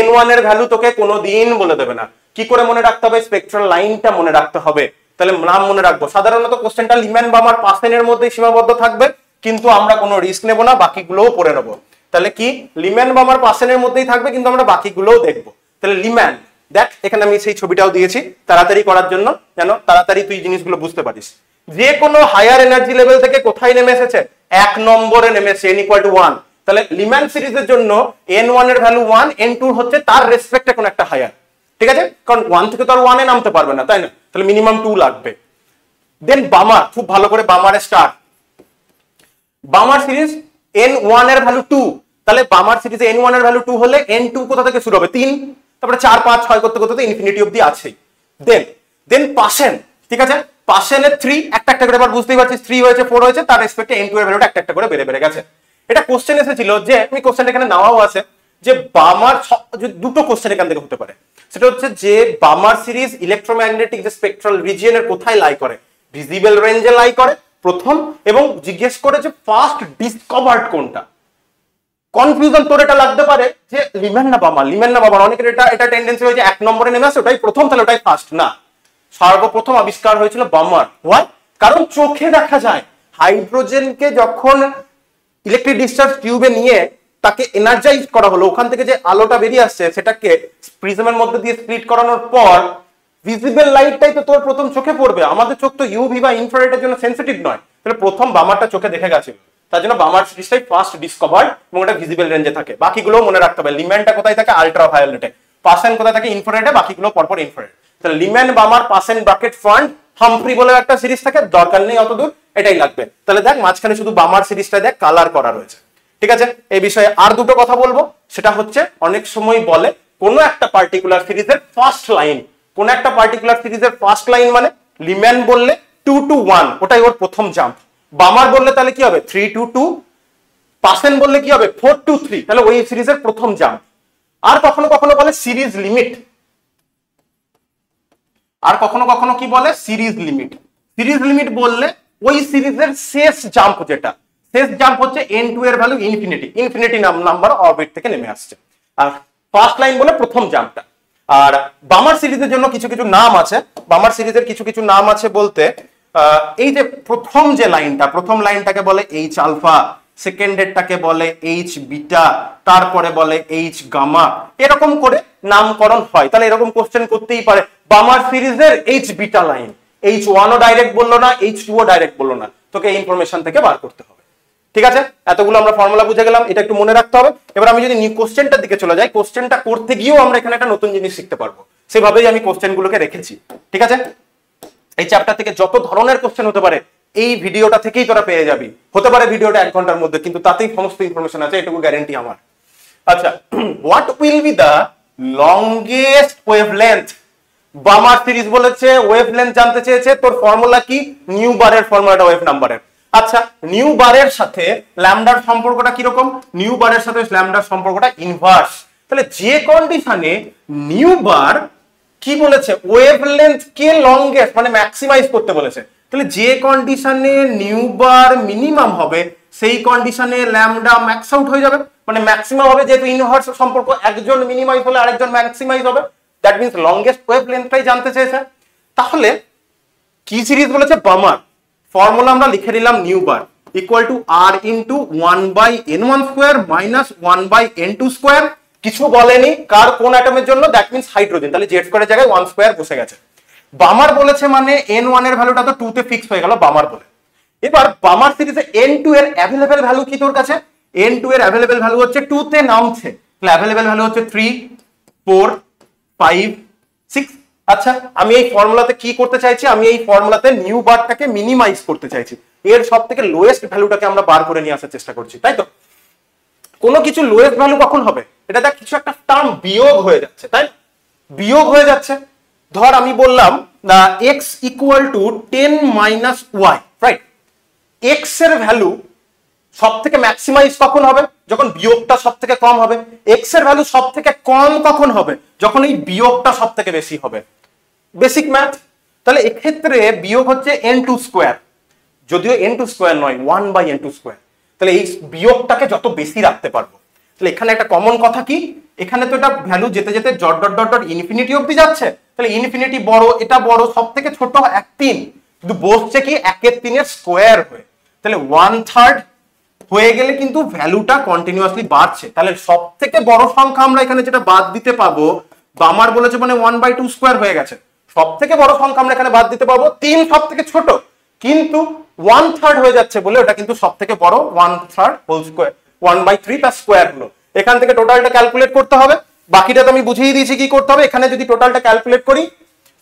n1 এর ভ্যালু তোকে কোনোদিন বলে দেবে না। কি করে মনে রাখতে হবে? স্পেকট্রাল লাইনটা মনে রাখতে হবে। তাহলে নাম মনে রাখবো, সাধারণত কোশ্চেনটা লিম্যান বামার পার্সেন্টের মধ্যে সীমাবদ্ধ থাকবে, কিন্তু আমরা কোনো রিস্ক নেব না, বাকিগুলোও পড়ে নেবো। তাহলে কি লিম্যান বামার পার্সেন্টের মধ্যেই থাকবে, কিন্তু আমরা বাকিগুলোও দেখবো। তাহলে লিম্যান, দেখ এখানে আমি সেই ছবিটাও দিয়েছি তাড়াতাড়ি করার জন্য, যেন তাড়াতাড়ি তুই জিনিসগুলো বুঝতে পারিস। যে কোনো হায়ার এনার্জি লেভেল থেকে কোথায় নেমে এসেছে? 1 নম্বরে নেমেছে, n = 1। তাহলে লিম্যান সিরিজের জন্য n1 এর ভ্যালু 1, n2 হচ্ছে তার রেসপেক্টে কোন একটা হায়ার, ঠিক আছে? কারণ 1 থেকে তো আর 1 এ নামতে পারবে না, তাই না? তাহলে মিনিমাম 2 লাগবে। দেন বামার, খুব ভালো করে বামারে স্টার্ট। বামার সিরিজ n1 এর ভ্যালু 2, তাহলে বামার সিরিজে n1 এর ভ্যালু 2 হলে n2 কোথা থেকে শুরু হবে? 3, তারপরে 4 5 6 করতে করতে ইনফিনিটি অবধি আছে। দেন পাশেন, ঠিক আছে? পাশেনের 3 একটা একটা করে, এবার বুঝতেই পারছিস 3 হয়েছে 4 হয়েছে, তার রেসপেক্টে n2 এর ভ্যালুটা একটা একটা করে বেড়ে গেছে। এটা কোশ্চেন এসেছিল, যে আমি কোশ্চেনটা এখানে নেওয়াও আছে, যে বামার দুটো কোশ্চেন এখান থেকে হতে পারে। সেটা হচ্ছে যে বামার সিরিজ ইলেকট্রোম্যাগনেটিক যে স্পেকট্রাল রিজিয়নের কোথায় লাই করে? ভিজিবল রেঞ্জে লাই করে প্রথম, এবং জিজ্ঞেস করে যে ফার্স্ট ডিসকভার্ড কোনটা। কনফিউশন তোর এটা লাগতে পারে যে লিম্যান না বামার, লিম্যান না বামার। অনেকের এটা টেন্ডেন্সি হয়েছে 1 নম্বরে নেমে আসে, ওটাই প্রথম, তাহলে ওটাই ফার্স্ট। না, সর্বপ্রথম আবিষ্কার হয়েছিল বামার। হোয়াই? কারণ চোখে দেখা যায়। হাইড্রোজেনকে যখন ইলেকট্রিক ডিসচার্জ টিউবে নিয়ে তাকে এনার্জাইজ করা হলো, ওখান থেকে যে আলোটা বেরিয়ে আসছে সেটাকে প্রিজমের মধ্যে দিয়ে স্প্লিট করানোর পর ভিজিবল লাইটটাই তো তোর প্রথম চোখে পড়বে। আমাদের চোখ তো ইউভি বা ইনফ্রারেডের জন্য সেন্সিটিভ নয়, তাহলে প্রথম বামারটা চোখে দেখে গেছিল, তার জন্য বামার সিরিজটাই ফার্স্ট ডিসকভার্ড, এবং এটা ভিজিবল রেঞ্জে থাকে। বাকিগুলো মনে রাখতে হবে। লিম্যানটা কোথায় থাকে? আলট্রা ভায়োলেটে। পাসেন কোথায় থাকে? ইনফ্রারেডে। বাকিগুলো পরপর ইনফ্রারেড। তাহলে লিম্যান, বামার, পাসেন, ব্র্যাকেট, ফান্ড, হামফ্রি বলে একটা সিরিজ থাকে, দরকার নেই অত দূর, এটাই লাগবে। তাহলে দেখ মাঝখানে শুধু বামার সিরিজটা দেখ কালার করা রয়েছে, ঠিক আছে? এই বিষয়ে আর দুটো কথা বলবো, সেটা হচ্ছে অনেক সময় বলে কোনো একটা পার্টিকুলার সিরিজের ফার্স্ট লাইন, কোন একটা পার্টিকুলার সিরিজের ফার্স্ট লাইন মানে লিম্যান বললে 2 to 1, ওটাই ওর প্রথম জাম্প। বামার বললে তাহলে কি হবে? 3 to 2। পাসেন বললে কি হবে? 4 to 3, তাহলে ওই সিরিজের প্রথম জাম্প। আর কখনো কখনো বলে সিরিজ লিমিট, আর কখনো কখনো কি বলে? Series limit. সিরিজ লিমিট বললে ওই সিরিজের শেষ জাম্প, যেটা শেষ জাম্প হচ্ছে n2 এর ভ্যালু ইনফিনিটি নাম্বার অরবিট থেকে নেমে আসছে। আর ফার্স্ট লাইন বলে প্রথম জাম্পটা। আর বামার সিরিজের জন্য কিছু কিছু নাম আছে, বামার সিরিজের কিছু কিছু নাম আছে বলতে, এই যে প্রথম যে লাইনটা, প্রথম লাইনটাকে বলে এইচ আলফা, সেকেন্ডেরটাকে বলে এইচ বিটা, তারপরে বলে এইচ গামা, এরকম করে নামকরণ হয়। তাহলে এরকম কোশ্চেন করতেই পারে, বামার সিরিজের এইচ বিটা লাইন, H1 ও ডাইরেক্ট বললো না, H2 ও ডাইরেক্ট বললো না, তোকে এই ইনফরমেশন থেকে বার করতে হবে, ঠিক আছে? এতগুলো আমরা ফর্মুলা বুঝে গেলাম, এটা একটু মনে রাখতে হবে। এবার আমি যদি নিউ কোশ্চেনটার দিকে চলে যাই, কোশ্চেনটা করতে গিয়েও আমরা এখানে একটা নতুন জিনিস শিখতে পারবো, সেভাবেই আমি কোশ্চেনগুলোকে রেখেছি, ঠিক আছে? এই চ্যাপ্টার থেকে যত ধরনের কোশ্চেন হতে পারে এই ভিডিওটা থেকেই তোরা পেয়ে যাবি। হতে পারে ভিডিওটা 1 ঘন্টার মধ্যে, কিন্তু তাতেই সমস্ত ইনফরমেশন আছে, এটুকু গ্যারান্টি আমার। আচ্ছা, what will be the longest wavelength? Balmer series বলেছে ওয়েভলেন্থ জানতে চেয়েছে, তোর ফর্মুলা কি? নিউ বারের ফর্মুলাটা ওয়েভ নাম্বারের। আচ্ছা, নিউ বারের সাথে ল্যামডার সম্পর্কটা কি রকম? নিউ বারের সাথে ল্যামডার সম্পর্কটা ইনভার্স। তাহলে যে কন্ডিশনে নিউ বার কি বলেছে? ওয়েভলেন্থ কে লংগেস্ট মানে ম্যাক্সিমাইজ করতে বলেছে, তাহলে যে কন্ডিশনে নিউ বার মিনিমাম হবে সেই কন্ডিশনে ল্যামডা ম্যাক্স আউট হয়ে যাবে, মানে ম্যাক্সিমাম হবে, যেহেতু ইনভার্স সম্পর্ক, একজন মিনিমাইজ হলে আরেকজন ম্যাক্সিমাইজ হবে। দ্যাট মিন্স লংগেস্ট ওয়েভলেন্থটাই জানতে চেয়েছে। তাহলে কি সিরিজ বলেছে? বামার। ফর্মুলা আমরা লিখে নিলাম new bar equal to r into 1/n1 square minus 1/n2 square. কিছু বলেনি কার কোন অ্যাটমের জন্য, দ্যাট মিন্স হাইড্রোজেন, তাহলে জেড স্কোয়ারের জায়গায় 1 স্কোয়ার বসে গেছে। বামার বলেছে মানে n1 এর ভ্যালুটা তো 2 তে ফিক্স হয়ে গেল বামার বলে। এবার বামার সিরিজে n2 এর অ্যাভেলেবেল ভ্যালু কি তোর কাছে? n2 এর অ্যাভেলেবেল ভ্যালু হচ্ছে 2 তে নামছে, তাহলে অ্যাভেলেবেল ভ্যালু হচ্ছে 3 4 5 6। আচ্ছা, আমি এই ফর্মুলাতে কি করতে চাইছি? আমি এই ফর্মুলাতে নিউ বারটাকে মিনিমাইজ করতে চাইছি, এর সব থেকে লোয়েস্ট ভ্যালুটাকে আমরা বার করে নিয়ে আসার চেষ্টা করছি, তাই তো? কোনো কিছু লোয়েস্ট ভ্যালু কখন হবে? এটা দেখ, কিছু একটা টার্ম বিয়োগ হয়ে যাচ্ছে, তাই বিয়োগ হয়ে যাচ্ছে। ধর আমি বললাম x equal to 10 minus y, right? X এর ভ্যালু সব থেকে ম্যাক্সিমাইজ কখন হবে? যখন বিয়োগটা সব থেকে কম হবে। এক্স এর ভ্যালু সব থেকে কম কখন হবে? যখন এই বিয়োগটা সব থেকে বেশি হবে। Basic math. তাহলে এক্ষেত্রে বিয়োগ হচ্ছে n2 স্কোয়ার, যদিও n2 স্কোয়ার নয়, 1/n2 স্কোয়ার। তাহলে এই বিয়োগটাকে যত বেশি রাখতে পারবো। তাহলে এখানে একটা কমন কথা কি, এখানে তো এটা ভ্যালু যেতে যেতে dot dot dot dot infinity অবধি যাচ্ছে। তাহলে ইনফিনিটি বড়, এটা বড়, সব থেকে ছোট 1/3, কিন্তু বসছে কি 1/3 স্কোয়ার হয়ে। তাহলে 1/3 হয়ে গেলে কিন্তু ভ্যালুটা কন্টিনিউয়াসলি বাড়ছে। তাহলে সব থেকে বড় সংখ্যা আমরা এখানে যেটা বাদ দিতে পাবো, বামার বলেছে মানে 1/2 স্কোয়ার হয়ে গেছে। সব থেকে বড় সংখ্যা আমরা এখানে বাদ দিতে পারবো, 3 সব থেকে ছোট, কিন্তু 1/3 হয়ে যাচ্ছে বলে ওটা কিন্তু সব থেকে বড়, 1/3 হোল স্কোয়ার, 1/3 তার স্কোয়ার হলো। এখান থেকে টোটালটা ক্যালকুলেট করতে হবে। বাকিটা তো আমি বুঝিয়ে দিয়েছি কি করতে হবে। এখানে যদি টোটালটা ক্যালকুলেট করি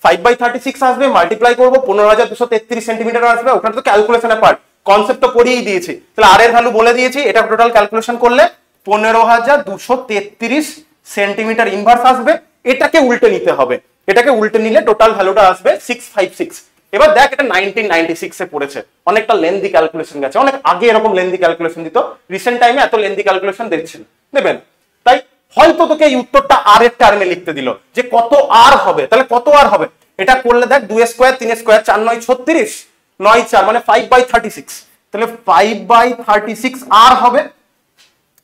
5/36 আসবে, মাল্টিপ্লাই করবো 15,233 সেন্টিমিটার আসবে। ওখানে তো ক্যালকুলেশনের পার্ট, কনসেপ্ট তো পড়িয়েই দিয়েছি। তাহলে আর এর ভ্যালু বলে দিয়েছি, এটা টোটাল ক্যালকুলেশন করলে 15,233 সেন্টিমিটার ইনভার্স আসবে। এটাকে উল্টে নিতে হবে, এটাকে উল্টে নিলে টোটাল ভ্যালুটা আসবে 656। এবার দেখ এটা 1996 এ পড়েছে, অনেকটা লেন্দি ক্যালকুলেশন গেছে। অনেক আগে এরকম লেন্দি ক্যালকুলেশন দিত, রিসেন্ট টাইমে এত লেন্দি ক্যালকুলেশন দিচ্ছেন দেবেন। তাই হয়তো তোকে এই উত্তরটা আর এর টার্মে লিখতে দিল যে কত আর হবে। তাহলে কত আর হবে এটা করলে দেখ, 2 স্কোয়ার 3 স্কোয়ার 4 9 36, 9 4 মানে 5/36। তাহলে 5/36 আর হবে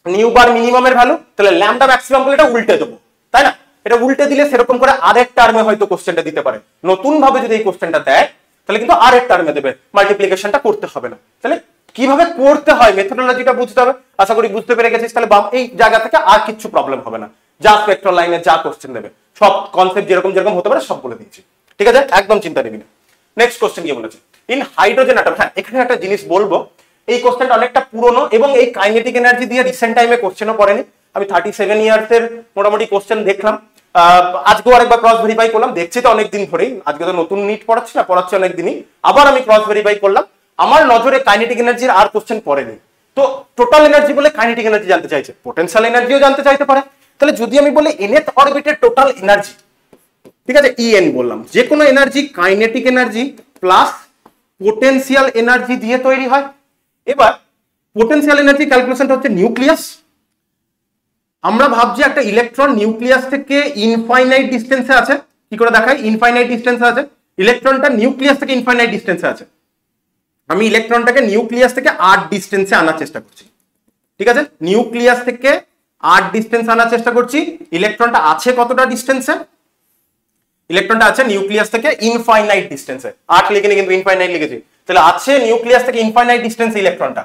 নিউ বার মিনিমামের ভ্যালু। তাহলে ল্যামডা ম্যাক্সিমাম বলে এটা উল্টে দেবো, তাই না? এটা উল্টে দিলে সেরকম করে আরেক টার্মে হয়তো কোশ্চেনটা দিতে পারে। নতুন ভাবে যদি এই কোশ্চেনটা দেয় তাহলে কিন্তু আরেক টার্মে দেবে, মাল্টিপ্লিকেশনটা করতে হবে না। তাহলে কিভাবে করতে হয় মেথডোলজিটা বুঝতে হবে। আশা করি বুঝতে পেরে গেছিস। তাহলে এই জায়গা থেকে আর কিছু প্রবলেম হবে না। যা স্পেক্ট্রাল লাইনে যা কোশ্চেন দেবে সব কনসেপ্ট যেরকম যেরকম হতে পারে সব বলে দিয়েছি, ঠিক আছে? একদম চিন্তা নিবি না। নেক্সট কোশ্চেন কি বলেছে, ইন হাইড্রোজেন অ্যাটম। হ্যাঁ, এখানে একটা জিনিস বলবো, এই কোশ্চেনটা অনেকটা পুরনো এবং এই কাইনেটিক এনার্জি দিয়ে রিসেন্ট টাইমে কোশ্চেনও পড়েনি। আমি 37 ইয়ার্স এর মোটামুটি কোশ্চেন দেখলাম, আজকেও আরেকবার ক্রস ভেরিফাই করলাম। দেখছি তো অনেকদিন ধরেই, আজকে তো নতুন নিট পড়াচ্ছি না, পড়াচ্ছি অনেকদিনই। আবার আমি ক্রস ভেরিফাই করলাম, আমার নজরে কাইনেটিক এনার্জির আর কোশ্চেন পড়েনি। তো টোটাল এনার্জি বলে কাইনেটিক এনার্জি জানতে চাইছে, পোটেনশিয়াল এনার্জিও জানতে চাইতে পারে। তাহলে যদি আমি বলি nth অরবিটের টোটাল এনার্জি, ঠিক আছে, En বললাম, যে কোনো energy kinetic energy plus potential energy দিয়ে তৈরি হয়। এবার পোটেনশিয়াল এনার্জি ক্যালকুলেশনটা হচ্ছে নিউক্লিয়াস। আমরা ভাবছি একটা ইলেকট্রন নিউক্লিয়াস থেকে ইনফাইনাইট ডিস্টেন্সে আছে। কি করে দেখাই? ইনফাইনাইট ডিস্টেন্সে আছে ইলেকট্রনটা, নিউক্লিয়াস থেকে ইনফাইনাইট ডিস্টেন্সে আছে। আমি ইলেকট্রনটাকে নিউক্লিয়াস থেকে 8 ডিস্টেন্সে আনার চেষ্টা করছি, ঠিক আছে? নিউক্লিয়াস থেকে 8 ডিস্টেন্স আনার চেষ্টা করছি। ইলেকট্রনটা আছে কতটা ডিস্টেন্সে? ইলেকট্রনটা আছে নিউক্লিয়াস থেকে ইনফাইনাইট ডিস্টেন্সে। 8 লিখিনি কিন্তু ইনফাইনাইট লিখেছি। তাহলে আছে নিউক্লিয়াস থেকে ইনফাইনাইট ডিস্টেন্সে। ইলেকট্রনটা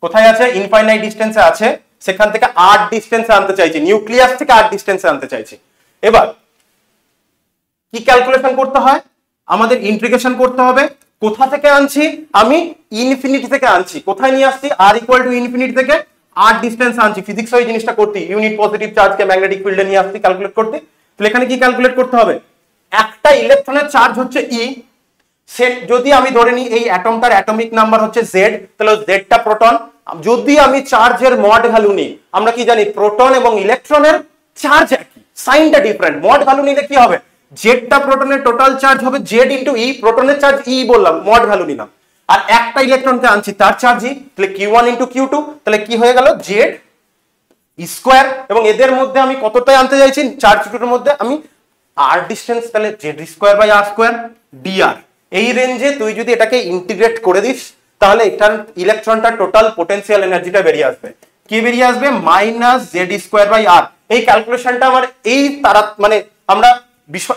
কোথায় আছে? ইনফাইনাইট ডিস্টেন্সে আছে। সেখান থেকে 8 ডিস্টেন্সে আনতে চাইছি, নিউক্লিয়াস থেকে 8 ডিস্টেন্সে আনতে চাইছি। এবার কি ক্যালকুলেশন করতে হয়? আমাদের ইন্টিগ্রেশন করতে হবে। কোথা থেকে আনছি? আমি ইনফিনিটি থেকে আনছি। কোথায় নিয়ে আসছি? আর ইকুয়াল টু ইনফিনিটি থেকে 8 ডিস্টেন্স আনছি। ফিজিক্স ওই জিনিসটা করতে, ইউনিট পজিটিভ চার্জকে ম্যাগনেটিক ফিল্ডে নিয়ে আসছি ক্যালকুলেট করতে। তাহলে এখানে কি ক্যালকুলেট করতে হবে? একটা ইলেকট্রনের চার্জ হচ্ছে ই, সেট যদি আমি ধরে নিই এই অ্যাটমটার অ্যাটমিক নাম্বার হচ্ছে জেড, তাহলে জেডটা প্রোটন। যদি আমি চার্জের মড ভ্যালু নিই, আমরা কি জানি প্রোটন এবং ইলেকট্রনের চার্জ একই, সাইনটা ডিফারেন্ট। মড ভ্যালু নিলে কি হবে? জেডটা প্রোটনের টোটাল চার্জ হবে জেড ইন্টু ই, প্রোটনের চার্জ ই বললাম, মড ভ্যালু নিলাম। আর একটা ইলেকট্রনকে আনছি তার চার্জ ই, তাহলে কিউ1 ইন্টু কিউ2, তাহলে কি হয়ে গেল? Z square. এবং এদের মধ্যে আমি কতটাই আনতে চাইছি? চার্জ দুটোর মধ্যে আমি আর ডিস্টেন্স, তাহলে z square by r square dr. এই রেঞ্জে তুই যদি এটাকে ইন্টিগ্রেট করে দিস তাহলে এটার ইলেকট্রনটার টোটাল পোটেনশিয়াল এনার্জিটা বেরিয়ে আসবে। কি বেরিয়ে আসবে? মাইনাস জেড স্কোয়ার বাই আর। এই ক্যালকুলেশনটা আমার এই তারা মানে আমরা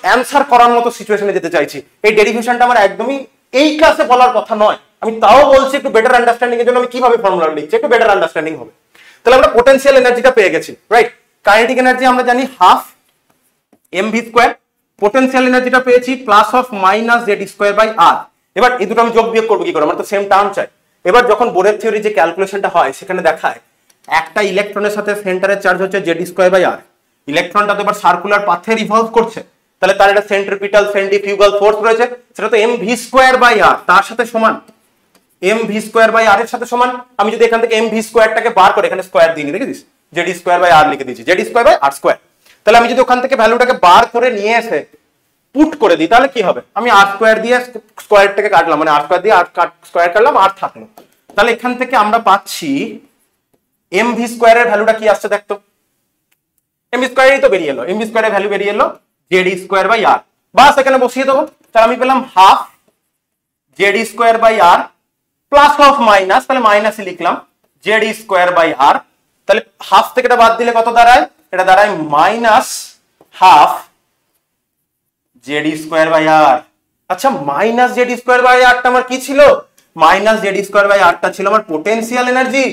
অ্যান্সার করার মতো সিচুয়েশনে যেতে চাইছি। এই ডেরিভেশনটা আমার একদমই এই ক্লাসে বলার কথা নয়। আমি তাও বলছি একটু বেটার আন্ডারস্ট্যান্ডিং এর জন্য আমি কিভাবে ফর্মুলা লিখছি, একটু বেটার আন্ডারস্ট্যান্ডিং হবে। তাহলে আমরা পোটেনশিয়াল এনার্জিটা পেয়ে গেছি, রাইট? কাইনেটিক এনার্জি আমরা জানি হাফ mv স্কয়ার, পোটেনশিয়াল এনার্জিটা পেয়েছি plus of minus Z square by R. এবার এই দুটো আমি যোগ বিয়োগ করবো কি করে? আমার তো সেম টার্ম চাই। এবার যখন বোরের থিওরি যে ক্যালকুলেশনটা হয় সেখানে দেখায় একটা ইলেকট্রনের সাথে সেন্টারের চার্জ হচ্ছে জেড স্কয়ার বাই আর। ইলেকট্রনটা তো এবার সার্কুলার পাথে রিভলভ করছে, তাহলে তার একটা সেন্ট্রিপিটাল সেন্ট্রিফিউগাল ফোর্স রয়েছে, সেটা তো mv স্কয়ার বাই আর তার সাথে সমান, mv স্কয়ার বাই আর এর সাথে সমান। আমি যদি এখান থেকে mv স্কয়ারটাকে বার করে এখানে স্কয়ার দিয়ে নি, দেখেছিস? জেড স্কয়ার বাই আর লিখে দিয়েছি, z square by r square. তাহলে আমি যদি ওখান থেকে ভ্যালুটাকে বার করে নিয়ে এসে পুট করে দিই তাহলে কি হবে, আমি আর স্কোয়ার দিয়ে স্কোয়ারটাকে কাটলাম, মানে আর স্কোয়ার দিয়ে আর স্কোয়ার কাটলাম, আর থাকলো। তাহলে এখান থেকে আমরা পাচ্ছি এম ভি স্কোয়ারের ভ্যালুটা কি আসছে দেখতো, এম ভি স্কোয়ারই তো বেরিয়ে এলো, এম ভি স্কোয়ারের ভ্যালু বেরিয়ে এলো জেড স্কোয়ার বাই আর, বাস এখানে বসিয়ে দেবো। তাহলে আমি পেলাম half Z square by r plus of minus, তাহলে মাইনাসই লিখলাম জেড স্কোয়ার বাই আর। তাহলে হাফ থেকে এটা বাদ দিলে কত দাঁড়ায়, এটা দাঁড়ায় minus half Z square by R. আচ্ছা মাইনাস জেড স্কোয়ার বাই আরটা আমার কি ছিল, মাইনাস জেড স্কোয়ার বাই আরটা ছিল আমার পোটেনশিয়াল এনার্জি।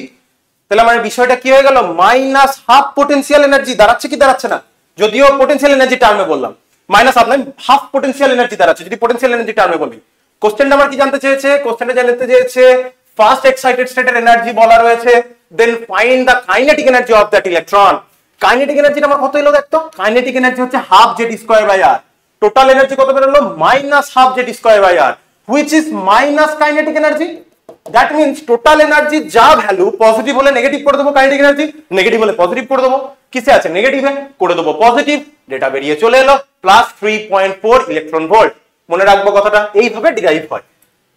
তাহলে আমার বিষয়টা কি হয়ে গেল, মাইনাস হাফ পোটেনশিয়াল এনার্জি দাঁড়াচ্ছে কি দাঁড়াচ্ছে না, যদিও পোটেনশিয়াল এনার্জি টার্মে বললাম, মাইনাস হাফ নয় হাফ পোটেনশিয়াল এনার্জি দাঁড়াচ্ছে যদি পোটেনশিয়াল এনার্জি টার্মে বলি। কোশ্চেনটা আমার কি জানতে চেয়েছে, কোশ্চেনটা জানতে চেয়েছে ফার্স্ট এক্সাইটেড স্টেটের এনার্জি বলা রয়েছে, then find the kinetic energy of that electron. Kinetic এনার্জিটা আমার কত এলো দেখতো, কাইনেটিক এনার্জি হচ্ছে half Z square by r, total energy কত বেরোলো minus half Z square by r, which is minus kinetic energy. That means total energy যা ভ্যালু, পজিটিভ হলে নেগেটিভ করে দেবো কাইনেটিক এনার্জি, নেগেটিভ হলে পজিটিভ করে দেবো, কিসে আছে নেগেটিভে করে দেবো পজিটিভ, ডেটা বেরিয়ে চলে এলো প্লাস 3.4 ইলেকট্রন ভোল্ট। মনে রাখবো কথাটা, এইভাবে ডিরাইভ হয়।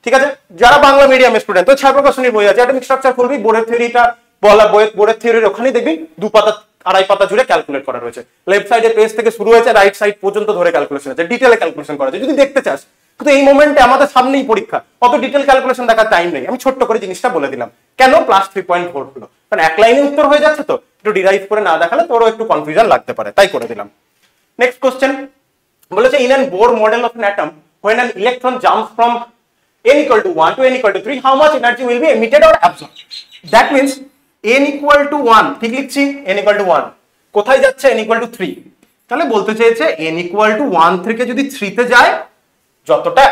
ঠিক আছে, যারা বাংলা মিডিয়াম স্টুডেন্ট তো 6 প্রকাশনীর বই আছে, অ্যাটমিক স্ট্রাকচার খুলবি, বোর্ডের থিওরিটা বলা, বোর্ডের থিওরির ওখানেই দেখবি 2 পাতা 2.5 পাতা জুড়ে ক্যালকুলেট করা রয়েছে, লেফট সাইডের পেজ থেকে শুরু হয়েছে রাইট সাইড পর্যন্ত ধরে ক্যালকুলেশন আছে, ডিটেইলে ক্যালকুলেশন করা আছে যদি দেখতে চাস। কিন্তু এই মোমেন্টে আমাদের সামনেই পরীক্ষা, অত ডিটেইল ক্যালকুলেশন দেখার টাইম নেই, আমি ছোট্ট করে জিনিসটা বলে দিলাম কেন প্লাস 3.4 হলো, কারণ এক লাইনে উত্তর হয়ে যাচ্ছে তো, একটু ডিরাইভ করে না দেখালে তোরও একটু কনফিউশন লাগতে পারে, তাই করে দিলাম। নেক্সট কোশ্চেন বলেছে in an Bohr model of an atom when an electron jumps from n equal to 1 to n equal to 3 how much energy will be emitted or absorbed. That means n equal to 1, ঠিক লিখছি n equal to 1, কোথায় যাচ্ছে n equal to 3, তাহলে বলতে চেয়েছে n equal to 1 থেকে যদি 3 তে যায়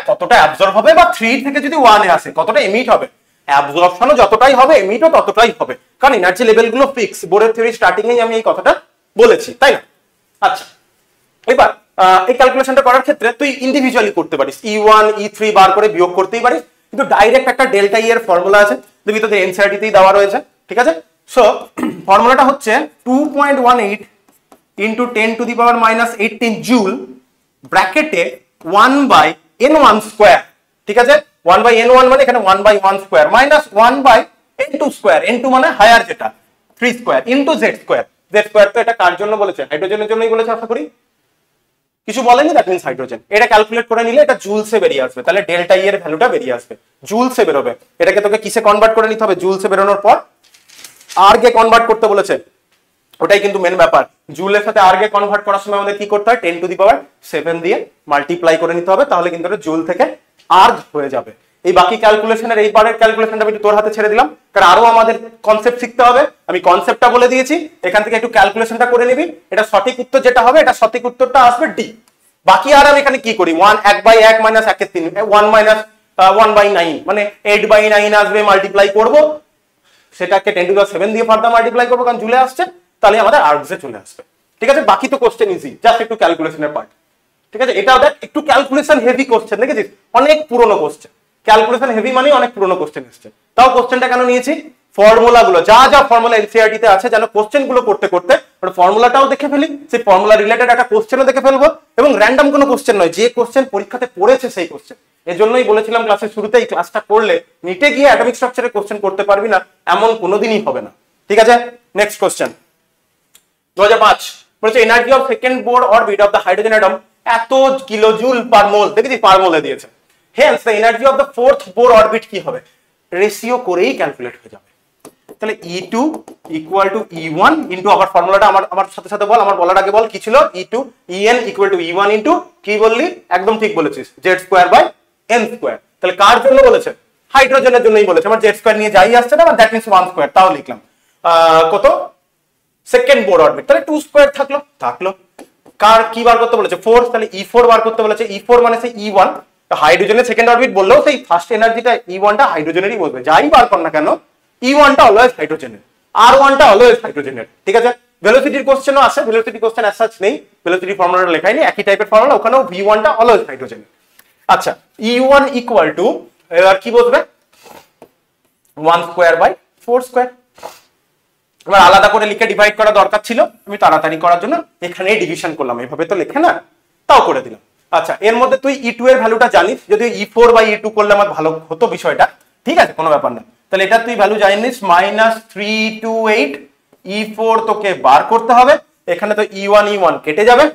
কতটা অ্যাবজর্ব হবে, বা 3 থেকে যদি 1 এ আসে কতটা এমিট হবে, অ্যাবজর্পশনও যতটাই হবে এমিটও ততটাই হবে, কারণ এনার্জি লেভেলগুলো ফিক্স, বোরের থিওরি স্টার্টিং এ আমি এই কথাটা বলেছি, তাই না। আচ্ছা এবার এই ক্যালকুলেশনটা করার ক্ষেত্রে তুই ইন্ডিভিজুয়ালি করতে পারিস, E1 E3 বার করে বিয়োগ করতেই পারিস, কিন্তু ডাইরেক্ট একটা ডেল্টা ই এর ফর্মুলা আছে, দেখবি তোদের এনসিইআরটি তেই দেওয়া রয়েছে, ঠিক আছে। সো ফর্মুলাটা হচ্ছে 2.18 into 10 to the power minus 18 joule ব্র্যাকেটে 1/n1 স্কয়ার, ঠিক আছে। 1/n1 মানে এখানে 1/1 square minus 1/n2 square, n2 মানে হায়ার যেটা 3 square into z square. z square তো এটা কার জন্য বলেছে, হাইড্রোজেনের জন্যই বলেছে আশা করি, কিছু বলেনি, দ্যাট মিন্স হাইড্রোজেন। এটা ক্যালকুলেট করে নিলে এটা জুলসে বেরিয়ে আসবে, তাহলে ডেল্টা ই এর ভ্যালুটা বেরিয়ে আসবে, জুলসে বেরোবে। এটাকে তোকে কিসে কনভার্ট করে নিতে হবে, জুলসে বেরোনোর পর আর কে কনভার্ট করতে বলেছে, ওটাই কিন্তু মেন ব্যাপার। জুলের সাথে আর কে কনভার্ট করার সময় আমাদের কি করতে হয়, 10 টু দি পাওয়ার 7 দিয়ে মাল্টিপ্লাই করে নিতে হবে, তাহলে কিন্তু এটা জুল থেকে আর্গ হয়ে যাবে। এই বাকি ক্যালকুলেশনের এই পারের ক্যালকুলেশনটা আমি তোর হাতে ছেড়ে দিলাম, কারণ আরো আমাদের কনসেপ্ট শিখতে হবে। আমি কনসেপ্টটা বলে দিয়েছি, এখান থেকে একটু ক্যালকুলেশনটা করে নিবি, এটা সঠিক উত্তর যেটা হবে, এটা সঠিক উত্তরটা আসবে ডি। বাকি আর আমি এখানে কি করি, 1/1 মাইনাস 1/3 1 মাইনাস 1/9 মানে 8/9 আসবে, মাল্টিপ্লাই করব, সেটাকে 10 টু দি পাওয়ার 7 দিয়ে ফার্দার মাল্টিপ্লাই করব, কারণ জুলে আসছে, তাহলে আমাদের আর্গসে চলে আসবে, ঠিক আছে। বাকি তো কোশ্চেন ইজি, জাস্ট একটু ক্যালকুলেশনের পার্ট, ঠিক আছে। এটা দেখ একটু ক্যালকুলেশন হেভি কোশ্চেন, দেখেছিস অনেক পুরনো কোশ্চেন, ক্যালকুলেশন হেভি মানে অনেক পুরনো কোশ্চেন এসছে। তাও কোশ্চেনটা কেন নিয়েছি, ফর্মুলা গুলো যা যা ফর্মুলা এনসিইআরটি তে আছে, যেন কোশ্চেন গুলো করতে করতে ওটা ফর্মুলাটাও দেখে ফেলি, সেই ফর্মুলা রিলেটেড একটা কোশ্চেনও দেখে ফেলবো, এবং র্যান্ডম কোনো কোশ্চেন নয়, যে কোশ্চেন পরীক্ষাতে পড়েছে সেই কোশ্চেন। এজন্যই বলেছিলাম ক্লাসের শুরুতে, এই ক্লাসটা করলে নিটে গিয়ে অ্যাটমিক স্ট্রাকচারের কোশ্চেন করতে পারবি না এমন কোনোদিনই হবে না, ঠিক আছে। নেক্সট কোশ্চেন 2005 বলেছে energy of second Bohr orbit of the hydrogen atom এত কিলোজুল পার মোল, দেখেছি পার মোলে দিয়েছে। Hence the energy of the fourth Bohr orbit কি হবে, রেশিও করেই ক্যালকুলেট হয়ে যাবে। তাহলে E2 equal to E1 into, আবার ফর্মুলাটা আমার সাথে সাথে বল, আমার বলার আগে বল কি ছিল, E2 En equal to E1 into কি বললি, একদম ঠিক বলেছিস, z square by n square. তাহলে কার জন্য বলেছে, হাইড্রোজেনের জন্যই বলেছে, আমার z স্কয়ার নিয়ে যাই আসছে না, দ্যাট মিন্স 1 স্কয়ার, তাও লিখলাম কত সেকেন্ড বোর অরবিট, তাহলে 2 স্কয়ার থাকলো। কার কি বার করতে বলেছে, 4, তাহলে E4 বার করতে বলেছে, E4 মানে সেই E1, হাইড্রোজেনের সেকেন্ড অরবিট বললেও সেই ফার্স্ট এনার্জিটা E1 টা হাইড্রোজেনেরই বলবে, যাই বার কর না কেন E1 টা অলওয়েজ হাইড্রোজেনের, R1 টা অলওয়েজ হাইড্রোজেনের, ঠিক আছে। ভেলোসিটির কোশ্চেনও আছে, ভেলোসিটি কোশ্চেন অ্যাজ সাচ নেই, ভেলোসিটি ফর্মুলাটা লেখাই নেই, একই টাইপের ফর্মুলা, ওখানেও V1 টা অলওয়েজ হাইড্রোজেনের। আচ্ছা E1 ইকুয়াল টু, এবার কি বসবে 1 স্কয়ার বাই 4 স্কয়ার, এবার আলাদা করে লিখে ডিভাইড করা দরকার ছিল, আমি তাড়াতাড়ি করার জন্য এখানেই ডিভিশন করলাম, এভাবে তো লেখে না, তাও করে দিলাম। আচ্ছা, এর মধ্যে তুই E2 এর ভ্যালুটা জানিস, যদি E4 বা E2 করলে আমার ভালো হতো বিষয়টা, ঠিক আছে, কোনো ব্যাপার না। তাহলে এটা তুই ভ্যালু জানিস -328, E4 তোকে বার করতে হবে, এখানে তো E1 কেটে যাবে,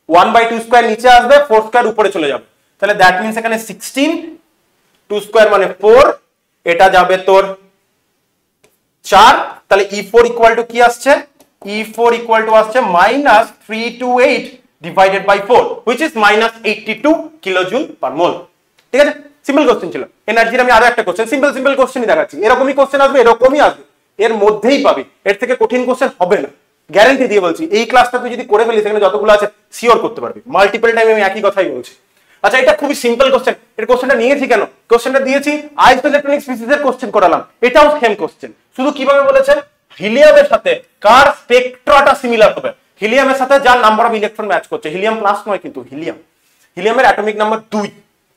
1/2 স্কয়ার নিচে আসবে, 4 স্কয়ার উপরে চলে যাবে, তাহলে দ্যাট মিন্স এখানে 16, 2 স্কয়ার মানে 4, এটা যাবে তোর 4, তাহলে E4 ইকুয়াল টু কি আসছে, E4 ইকুয়াল টু আসছে -328 divided by 4 which is -82 kilojoule per mole. ঠিক আছে, সিম্পল কোশ্চেন ছিল। এনার্জির আমি আরো একটা কোশ্চেন, সিম্পল কোশ্চেনই দেখাচ্ছি, এরকমই কোশ্চেন আসবে, এরকমই আসবে, এর মধ্যেই পাবি, এর থেকে কঠিন কোশ্চেন হবে না, গ্যারান্টি দিয়ে বলছি। এই ক্লাসটা তুই যদি করে ফেলিস, এখানে যতগুলো আছে সিওর করতে পারবি, মাল্টিপল টাইম আমি একই কথাই বলছি। আচ্ছা, এটা খুবই সিম্পল কোশ্চেন, এর কোশ্চেনটা নিয়েছি কেন, কোশ্চেনটা দিয়েছি আইসোইলেকট্রনিক স্পিসিসের কোশ্চেন করালাম, এটাও সেম কোশ্চেন, শুধু কিভাবে বলেছে, হিলিয়ামের সাথে কার স্পেকট্রাটা সিমিলার হবে, হিলিয়ামের সাথে যার নাম্বার অফ ইলেকট্রন ম্যাচ করছে, হিলিয়াম প্লাস নয় কিন্তু হিলিয়ামের অ্যাটমিক নাম্বার 2,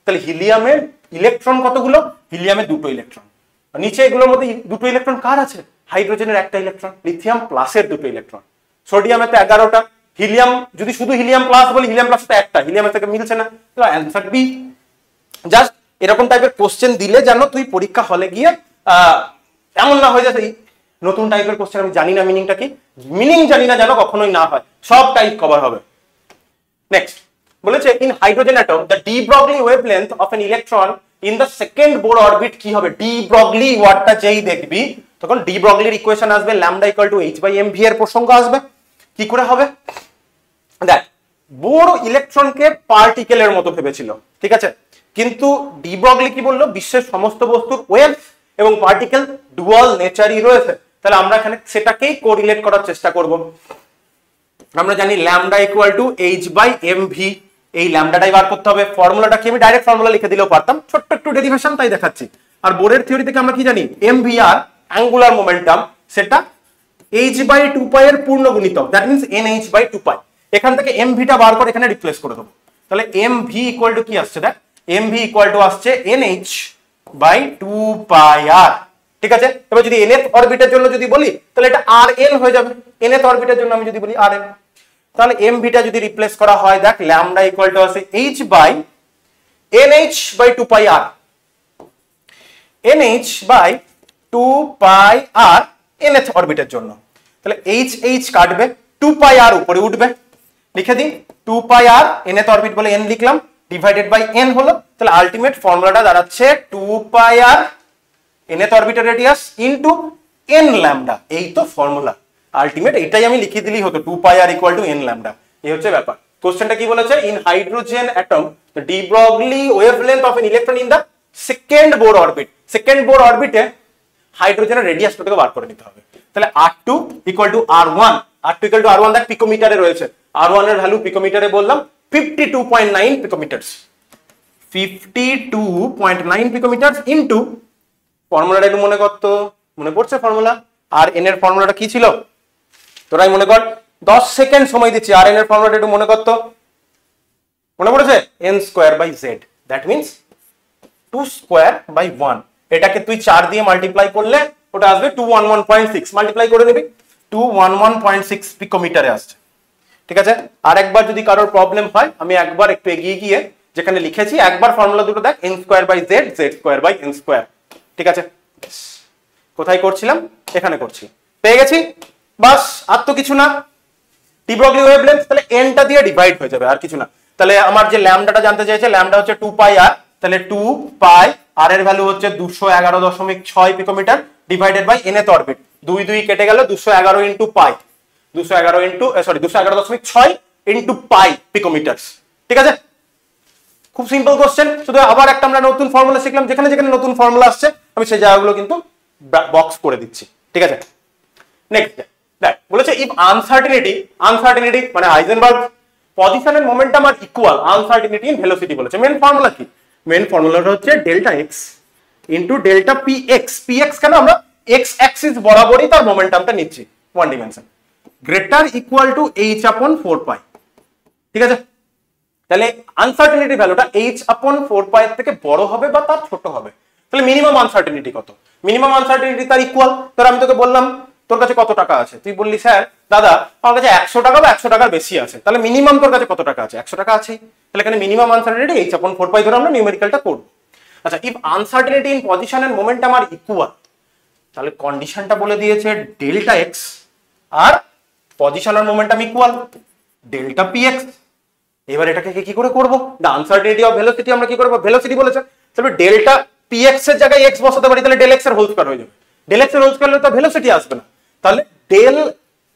তাহলে হিলিয়ামের ইলেকট্রন কতগুলো, হিলিয়ামের 2টো ইলেকট্রন, নিচে এগুলোর মধ্যে 2টো ইলেকট্রন কার আছে, হাইড্রোজেনের 1টা ইলেকট্রন, লিথিয়াম প্লাসের 2টো ইলেকট্রন, সোডিয়ামের তো 11টা, হিলিয়াম যদি শুধু হিলিয়াম প্লাস বলি, হিলিয়াম প্লাস তো 1টা, হিলিয়ামের থেকে মিলছে না, তো অ্যানসার বি। জাস্ট এরকম টাইপের কোশ্চেন দিলে জানো তুই পরীক্ষা হলে গিয়ে এমন না হয়ে যায় নতুন টাইপের কোশ্চেন আমি জানি না মিনিংটা কি, মিনিং জানি না যেন কখনোই না হয়, সব টাইপ কভার হবে। নেক্সট বলেছে, in hydrogen atom the de Broglie wavelength of an electron in the second Bohr orbit কি হবে, ডি ব্রগলি ওয়ার্ডটা যেই দেখবি তখন ডি ব্রগলির ইকুয়েশন আসবে, ল্যামডা ইকুয়াল টু h/mv এর প্রসঙ্গ আসবে। কি করে হবে, দেখ, বোর ইলেকট্রনকে পার্টিকেলের মতো ভেবেছিল, ঠিক আছে, কিন্তু ডি ব্রগলি কি বললো, বিশ্বের সমস্ত বস্তুর ওয়েভ এবং পার্টিকেল ডুয়াল নেচারই রয়েছে, তাহলে আমরা এখানে সেটাকেই কোরিলেট করার চেষ্টা করব। আমরা জানি ল্যামডা ইকুয়াল টু h/mv, এই ল্যামডাটাই বার করতে হবে। ফর্মুলাটা কি আমি ডাইরেক্ট ফর্মুলা লিখে দিলেও পারতাম, ছোট্ট একটু ডেরিভেশন তাই দেখাচ্ছি। আর বোরের থিওরি থেকে আমরা কি জানি, mvr অ্যাঙ্গুলার মোমেন্টাম, সেটা h/2π এর পূর্ণ গুণিতক, দ্যাট মিন্স nh/2π। এখান থেকে mv টা বার করে এখানে রিপ্লেস করে দেবো, তাহলে mv ইকুয়াল টু কি আসছে, দেখ mv ইকুয়াল টু আসছে nh/2πr। ঠিক আছে, এবার যদি nth অরবিটের জন্য যদি বলি তাহলে এটা rn হয়ে যাবে, nth অরবিটের জন্য আমি যদি বলি rn, তাহলে mv টা যদি রিপ্লেস করা হয়, দেখ ল্যামডা ইকুয়াল টু আছে h/nh/2πr, nh/2πr nth অরবিটের জন্য, তাহলে h কাটবে, 2πr উপরে উঠবে, লিখে দিই 2πr nth অরবিট বলে n লিখলাম, ডিভাইডেড বাই n হলো, তাহলে আলটিমেট ফর্মুলাটা দাঁড়াচ্ছে 2πr nth অরবিটের রেডিয়াস ইনটু n ল্যামডা, এই তো ফর্মুলা আলটিমেট, এটাই আমি লিখে দিলেই হতো 2πr equal to n lambda. এই হচ্ছে ব্যাপার। কোশ্চেনটা কি বলেছে, in hydrogen atom the de Broglie wavelength of an electron in the second Bohr orbit, second Bohr অরবিটে হাইড্রোজেনের রেডিয়াসটা থেকে বার করে নিতে হবে, তাহলে r2 equal to r1, r2 equal to r1 দেখ পিকোমিটারে রয়েছে, r1 এর ভ্যালু পিকোমিটারে বললাম 52.9 পিকোমিটারস, 52.9 পিকোমিটারস ইনটু ফর্মুলাটা একটু মনে করতো, মনে পড়ছে ফর্মুলা, আর এন এর ফর্মুলাটা কি ছিল তোরাই মনে কর, 10 সেকেন্ড সময় দিচ্ছি, আর এন এর ফর্মুলাটা একটু মনে করতো, মনে পড়েছে, n²/z, দ্যাট মিন্স 2/1, এটাকে তুই 4 দিয়ে মাল্টিপ্লাই করলে ওটা আসবে 211.6, মাল্টিপ্লাই করে নিবি, 211.6 পিকোমিটারে আসছে। ঠিক আছে, আর একবার যদি কারোর প্রবলেম হয় আমি একবার একটু এগিয়ে গিয়ে যেখানে লিখেছি একবার ফর্মুলা দুটো দেখ, n²/z, z²/n², ঠিক আছে, কোথায় করছিলাম, এখানে করছি, পেয়ে গেছি, বাস আর তো কিছু না, ডি ব্রগলি ওয়েভলেন্থ, তাহলে n টা দিয়ে ডিভাইড হয়ে যাবে, আর কিছু না। তাহলে আমার যে ল্যামডাটা জানতে চাইছে, ল্যামডা হচ্ছে 2πr, তাহলে 2π, r এর ভ্যালু হচ্ছে 211.6 picometre divided by nth orbit, 2 কেটে গেল, 211 ইনটু পাই, 211.6 ইনটু পাই পিকোমিটারস। ঠিক আছে, খুব সিম্পল কোশ্চেন, শুধু আবার একটা আমরা নতুন ফর্মুলা শিখলাম, যেখানে যেখানে নতুন ফর্মুলা আসছে আমি সেই জায়গাগুলো কিন্তু বক্স করে দিচ্ছি। ঠিক আছে, নেক্সট দেখ বলেছে, ইফ আনসার্টেনিটি মানে Heisenberg position and momentum are equal uncertainty in velocity বলেছে। মেন ফর্মুলা কি, মেন ফর্মুলাটা হচ্ছে delta x into delta px, px কেন, আমরা এক্স অ্যাক্সিস বরাবরই তার মোমেন্টামটা নিচ্ছি, one dimension, greater equal to h/4π। ঠিক আছে, তাহলে আনসার্টেনিটি ভ্যালুটা h/4π এর থেকে বড় হবে বা তার ছোট হবে, তাহলে মিনিমাম আনসার্টেনিটি কত, মিনিমাম আনসার্টেনিটি তার ইকুয়াল, ধর আমি তোকে বললাম তোর কাছে কত টাকা আছে? তুই বললি স্যার দাদা আমার কাছে 100 টাকা বা 100 টাকার বেশি আছে। তাহলে মিনিমাম তোর কাছে কত টাকা আছে? 100 টাকা আছেই। তাহলে এখানে মিনিমাম আনসার্টেনিটি h/4 ধরে আমরা নিউমেরিক্যালটা করব। আচ্ছা, if uncertainty in position and momentum are equal, তাহলে কন্ডিশনটা বলে দিয়েছে ডেল্টা এক্স আর পজিশন আর momentum equal delta P X. এবার এটাকে কি করে করব? দ্য আনসার্টেনিটি অফ ভেলোসিটি আমরা কি করব? ভেলোসিটি বলেছে, তাহলে ডেল্টা পি এক্স এর জায়গায় এক্স বসাতে পারি, তাহলে ডেল এক্স এর হোল স্কয়ার হয়ে যাবে। ডেল এক্স এর হোল স্কয়ার হলে তো ভেলোসিটি আসবে না, তাহলে ডেল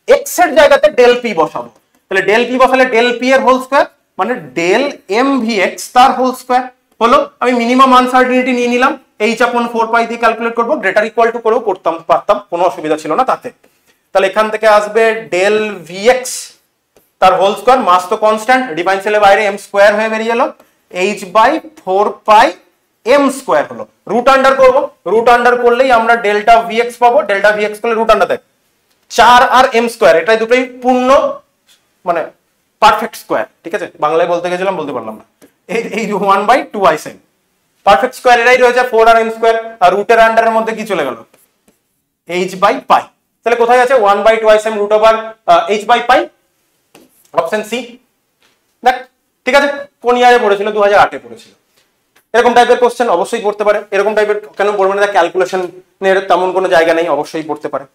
এক্স এর জায়গাতে ডেল পি বসাবো। তাহলে ডেল পি বসালে ডেল পি এর হোল স্কয়ার মানে ডেল এম ভি এক্স তার হোল স্কয়ার হলো। আমি মিনিমাম আনসার্টেনিটি নিয়ে নিলাম, h/4 দিয়ে ক্যালকুলেট করব, গ্রেটার ইকুয়াল টু করেও করতাম পারতাম, কোনো অসুবিধা ছিল না তাতে। তাহলে এখান থেকে আসবে ডেল ভি এক্স তার হোল স্কয়ার, মাস তো কনস্ট্যান্ট, ডিফাইন সেলের বাইরে m স্কয়ার হয়ে বেরিয়ে এলো, h/4 m স্কয়ার হলো। রুট আন্ডার করব, রুট আন্ডার করলেই আমরা ডেল্টা ভি এক্স পাবো। ডেল্টা ভি এক্স করলে রুট আন্ডার দেয় 4 আর m স্কয়ার, এটাই দুটোই পূর্ণ মানে পারফেক্ট স্কয়ার। ঠিক আছে, বাংলায় বলতে গেছিলাম বলতে পারলাম না। এই 1/2i sin পারফেক্ট স্কয়ার এরাই রয়েছে 4 আর m স্কয়ার, আর রুটের আন্ডারের মধ্যে কি চলে গেল h/π। তাহলে কোথায় আছে 1/2i sin root over h/π, option c. দেখ ঠিক আছে, কোন ইয়ারে পড়েছিল? 2008 এ পড়েছিল। এরকম টাইপের কোশ্চেন অবশ্যই পড়তে পারে। এরকম টাইপের কেন পড়বে না? ক্যালকুলেশনের তেমন কোনো জায়গা নেই, অবশ্যই পড়তে পারে।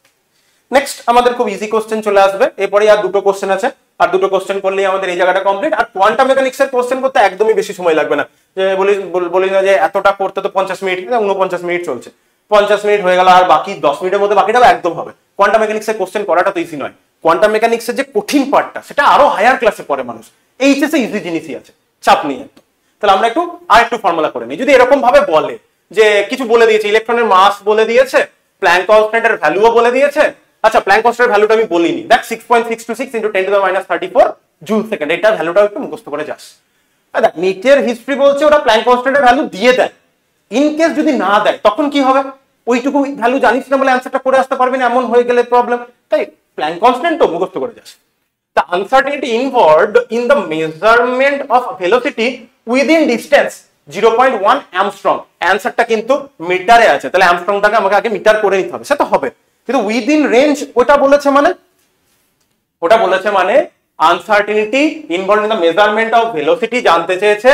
নেক্সট আমাদের খুব ইজি কোশ্চেন চলে আসবে, এরপরে আর দুটো কোশ্চেন আছে, আর দুটো কোশ্চেন করলেই আমাদের এই জায়গাটা কমপ্লিট। আর কোয়ান্টাম মেকানিক্স এর কোশ্চেন করতে একদমই বেশি সময় লাগবে না, যে বলি না যে এতটা করতে তো 50 মিনিট, 49 মিনিট চলছে, 50 মিনিট হয়ে গেল, আর বাকি 10 মিনিটের মধ্যে বাকিটাও একদম হবে। কোয়ান্টাম মেকানিক্স এর কোশ্চেন করাটা তো ইজি নয়। কোয়ান্টাম মেকানিক্স এর যে কঠিন পার্টটা সেটা আরো হায়ার ক্লাসে পড়ে মানুষ, এইচএস এ ইজি জিনিসই আছে, চাপ নেই একদম। তাহলে আমরা একটু ফর্মুলা করে নিই। যদি এরকম ভাবে বলে যে কিছু বলে দিয়েছে, ইলেকট্রনের মাস বলে দিয়েছে, প্ল্যাঙ্ক কনস্ট্যান্টের ভ্যালুও বলে দিয়েছে। আচ্ছা, প্ল্যাঙ্ক কনস্ট্যান্টের ভ্যালুটা আমি বলিনি, দেখ 6.626 × 10⁻34 জুল সেকেন্ড, এটা ভ্যালুটাও একটু মুখস্থ করে যাস। দেখ নিটের হিস্ট্রি বলছে ওরা প্ল্যাঙ্ক কনস্ট্যান্টের ভ্যালু দিয়ে দেয়, ইন কেস যদি না দেয় তখন কি হবে? ওইটুকু ভ্যালু জানিস না বলে অ্যান্সারটা করে আসতে পারবি না, এমন হয়ে গেলে প্রবলেম। তাই প্ল্যাঙ্ক কনস্ট্যান্ট তো মুখস্থ করে যাস। The uncertainty involved in the measurement of velocity within distance 0.1 angstrom. অ্যানসারটা কিন্তু মিটারে আছে, তাহলে অ্যামস্ট্রংটাকে আমাকে আগে মিটার করে নিতে হবে, সেটা হবে। কিন্তু উইদিন রেঞ্জ ওটা বলেছে মানে uncertainty involved in the measurement of velocity জানতে চেয়েছে,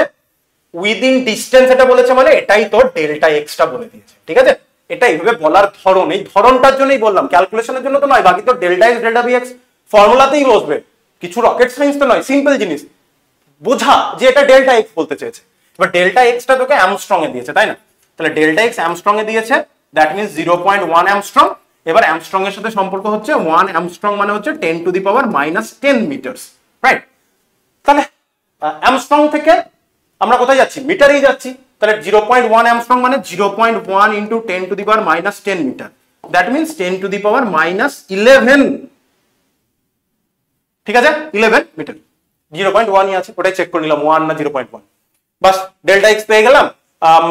উইদিন ডিস্টেন্স এটা বলেছে মানে এটাই তো ডেল্টা এক্সটা বলে দিয়েছে। ঠিক আছে, এটা এইভাবে বলার ধরন, এই ধরনটার জন্যই বললাম, ক্যালকুলেশনের জন্য তো নয়। বাকি তো delta X delta V X ফর্মুলাতেই বসবে, কিছু রকেট সায়েন্স তো নয়, সিম্পল জিনিস বোঝা যে এটা ডেল্টা এক্স বলতে চেয়েছে। এবার ডেল্টা এক্সটা তোকে অ্যামস্ট্রং এ দিয়েছে, তাই না? তাহলে ডেল্টা এক্স অ্যামস্ট্রং এ দিয়েছে, দ্যাট মিন্স 0.1 অ্যামস্ট্রং। এবার অ্যামস্ট্রং এর সাথে সম্পর্ক হচ্ছে 1 অ্যামস্ট্রং মানে হচ্ছে 10⁻⁻10 মিটারস, রাইট? তাহলে অ্যামস্ট্রং থেকে আমরা কোথায় যাচ্ছি? মিটারেই যাচ্ছি। তাহলে 0.1 অ্যামস্ট্রং মানে 0.1 × 10⁻10 মিটার, দ্যাট মিন্স 10⁻11। ঠিক আছে, 11 মিটার। 0.1ই আছে, ওটাই চেক করে নিলাম 1 না 0.1। বাস, ডেল্টা এক্স পেয়ে গেলাম।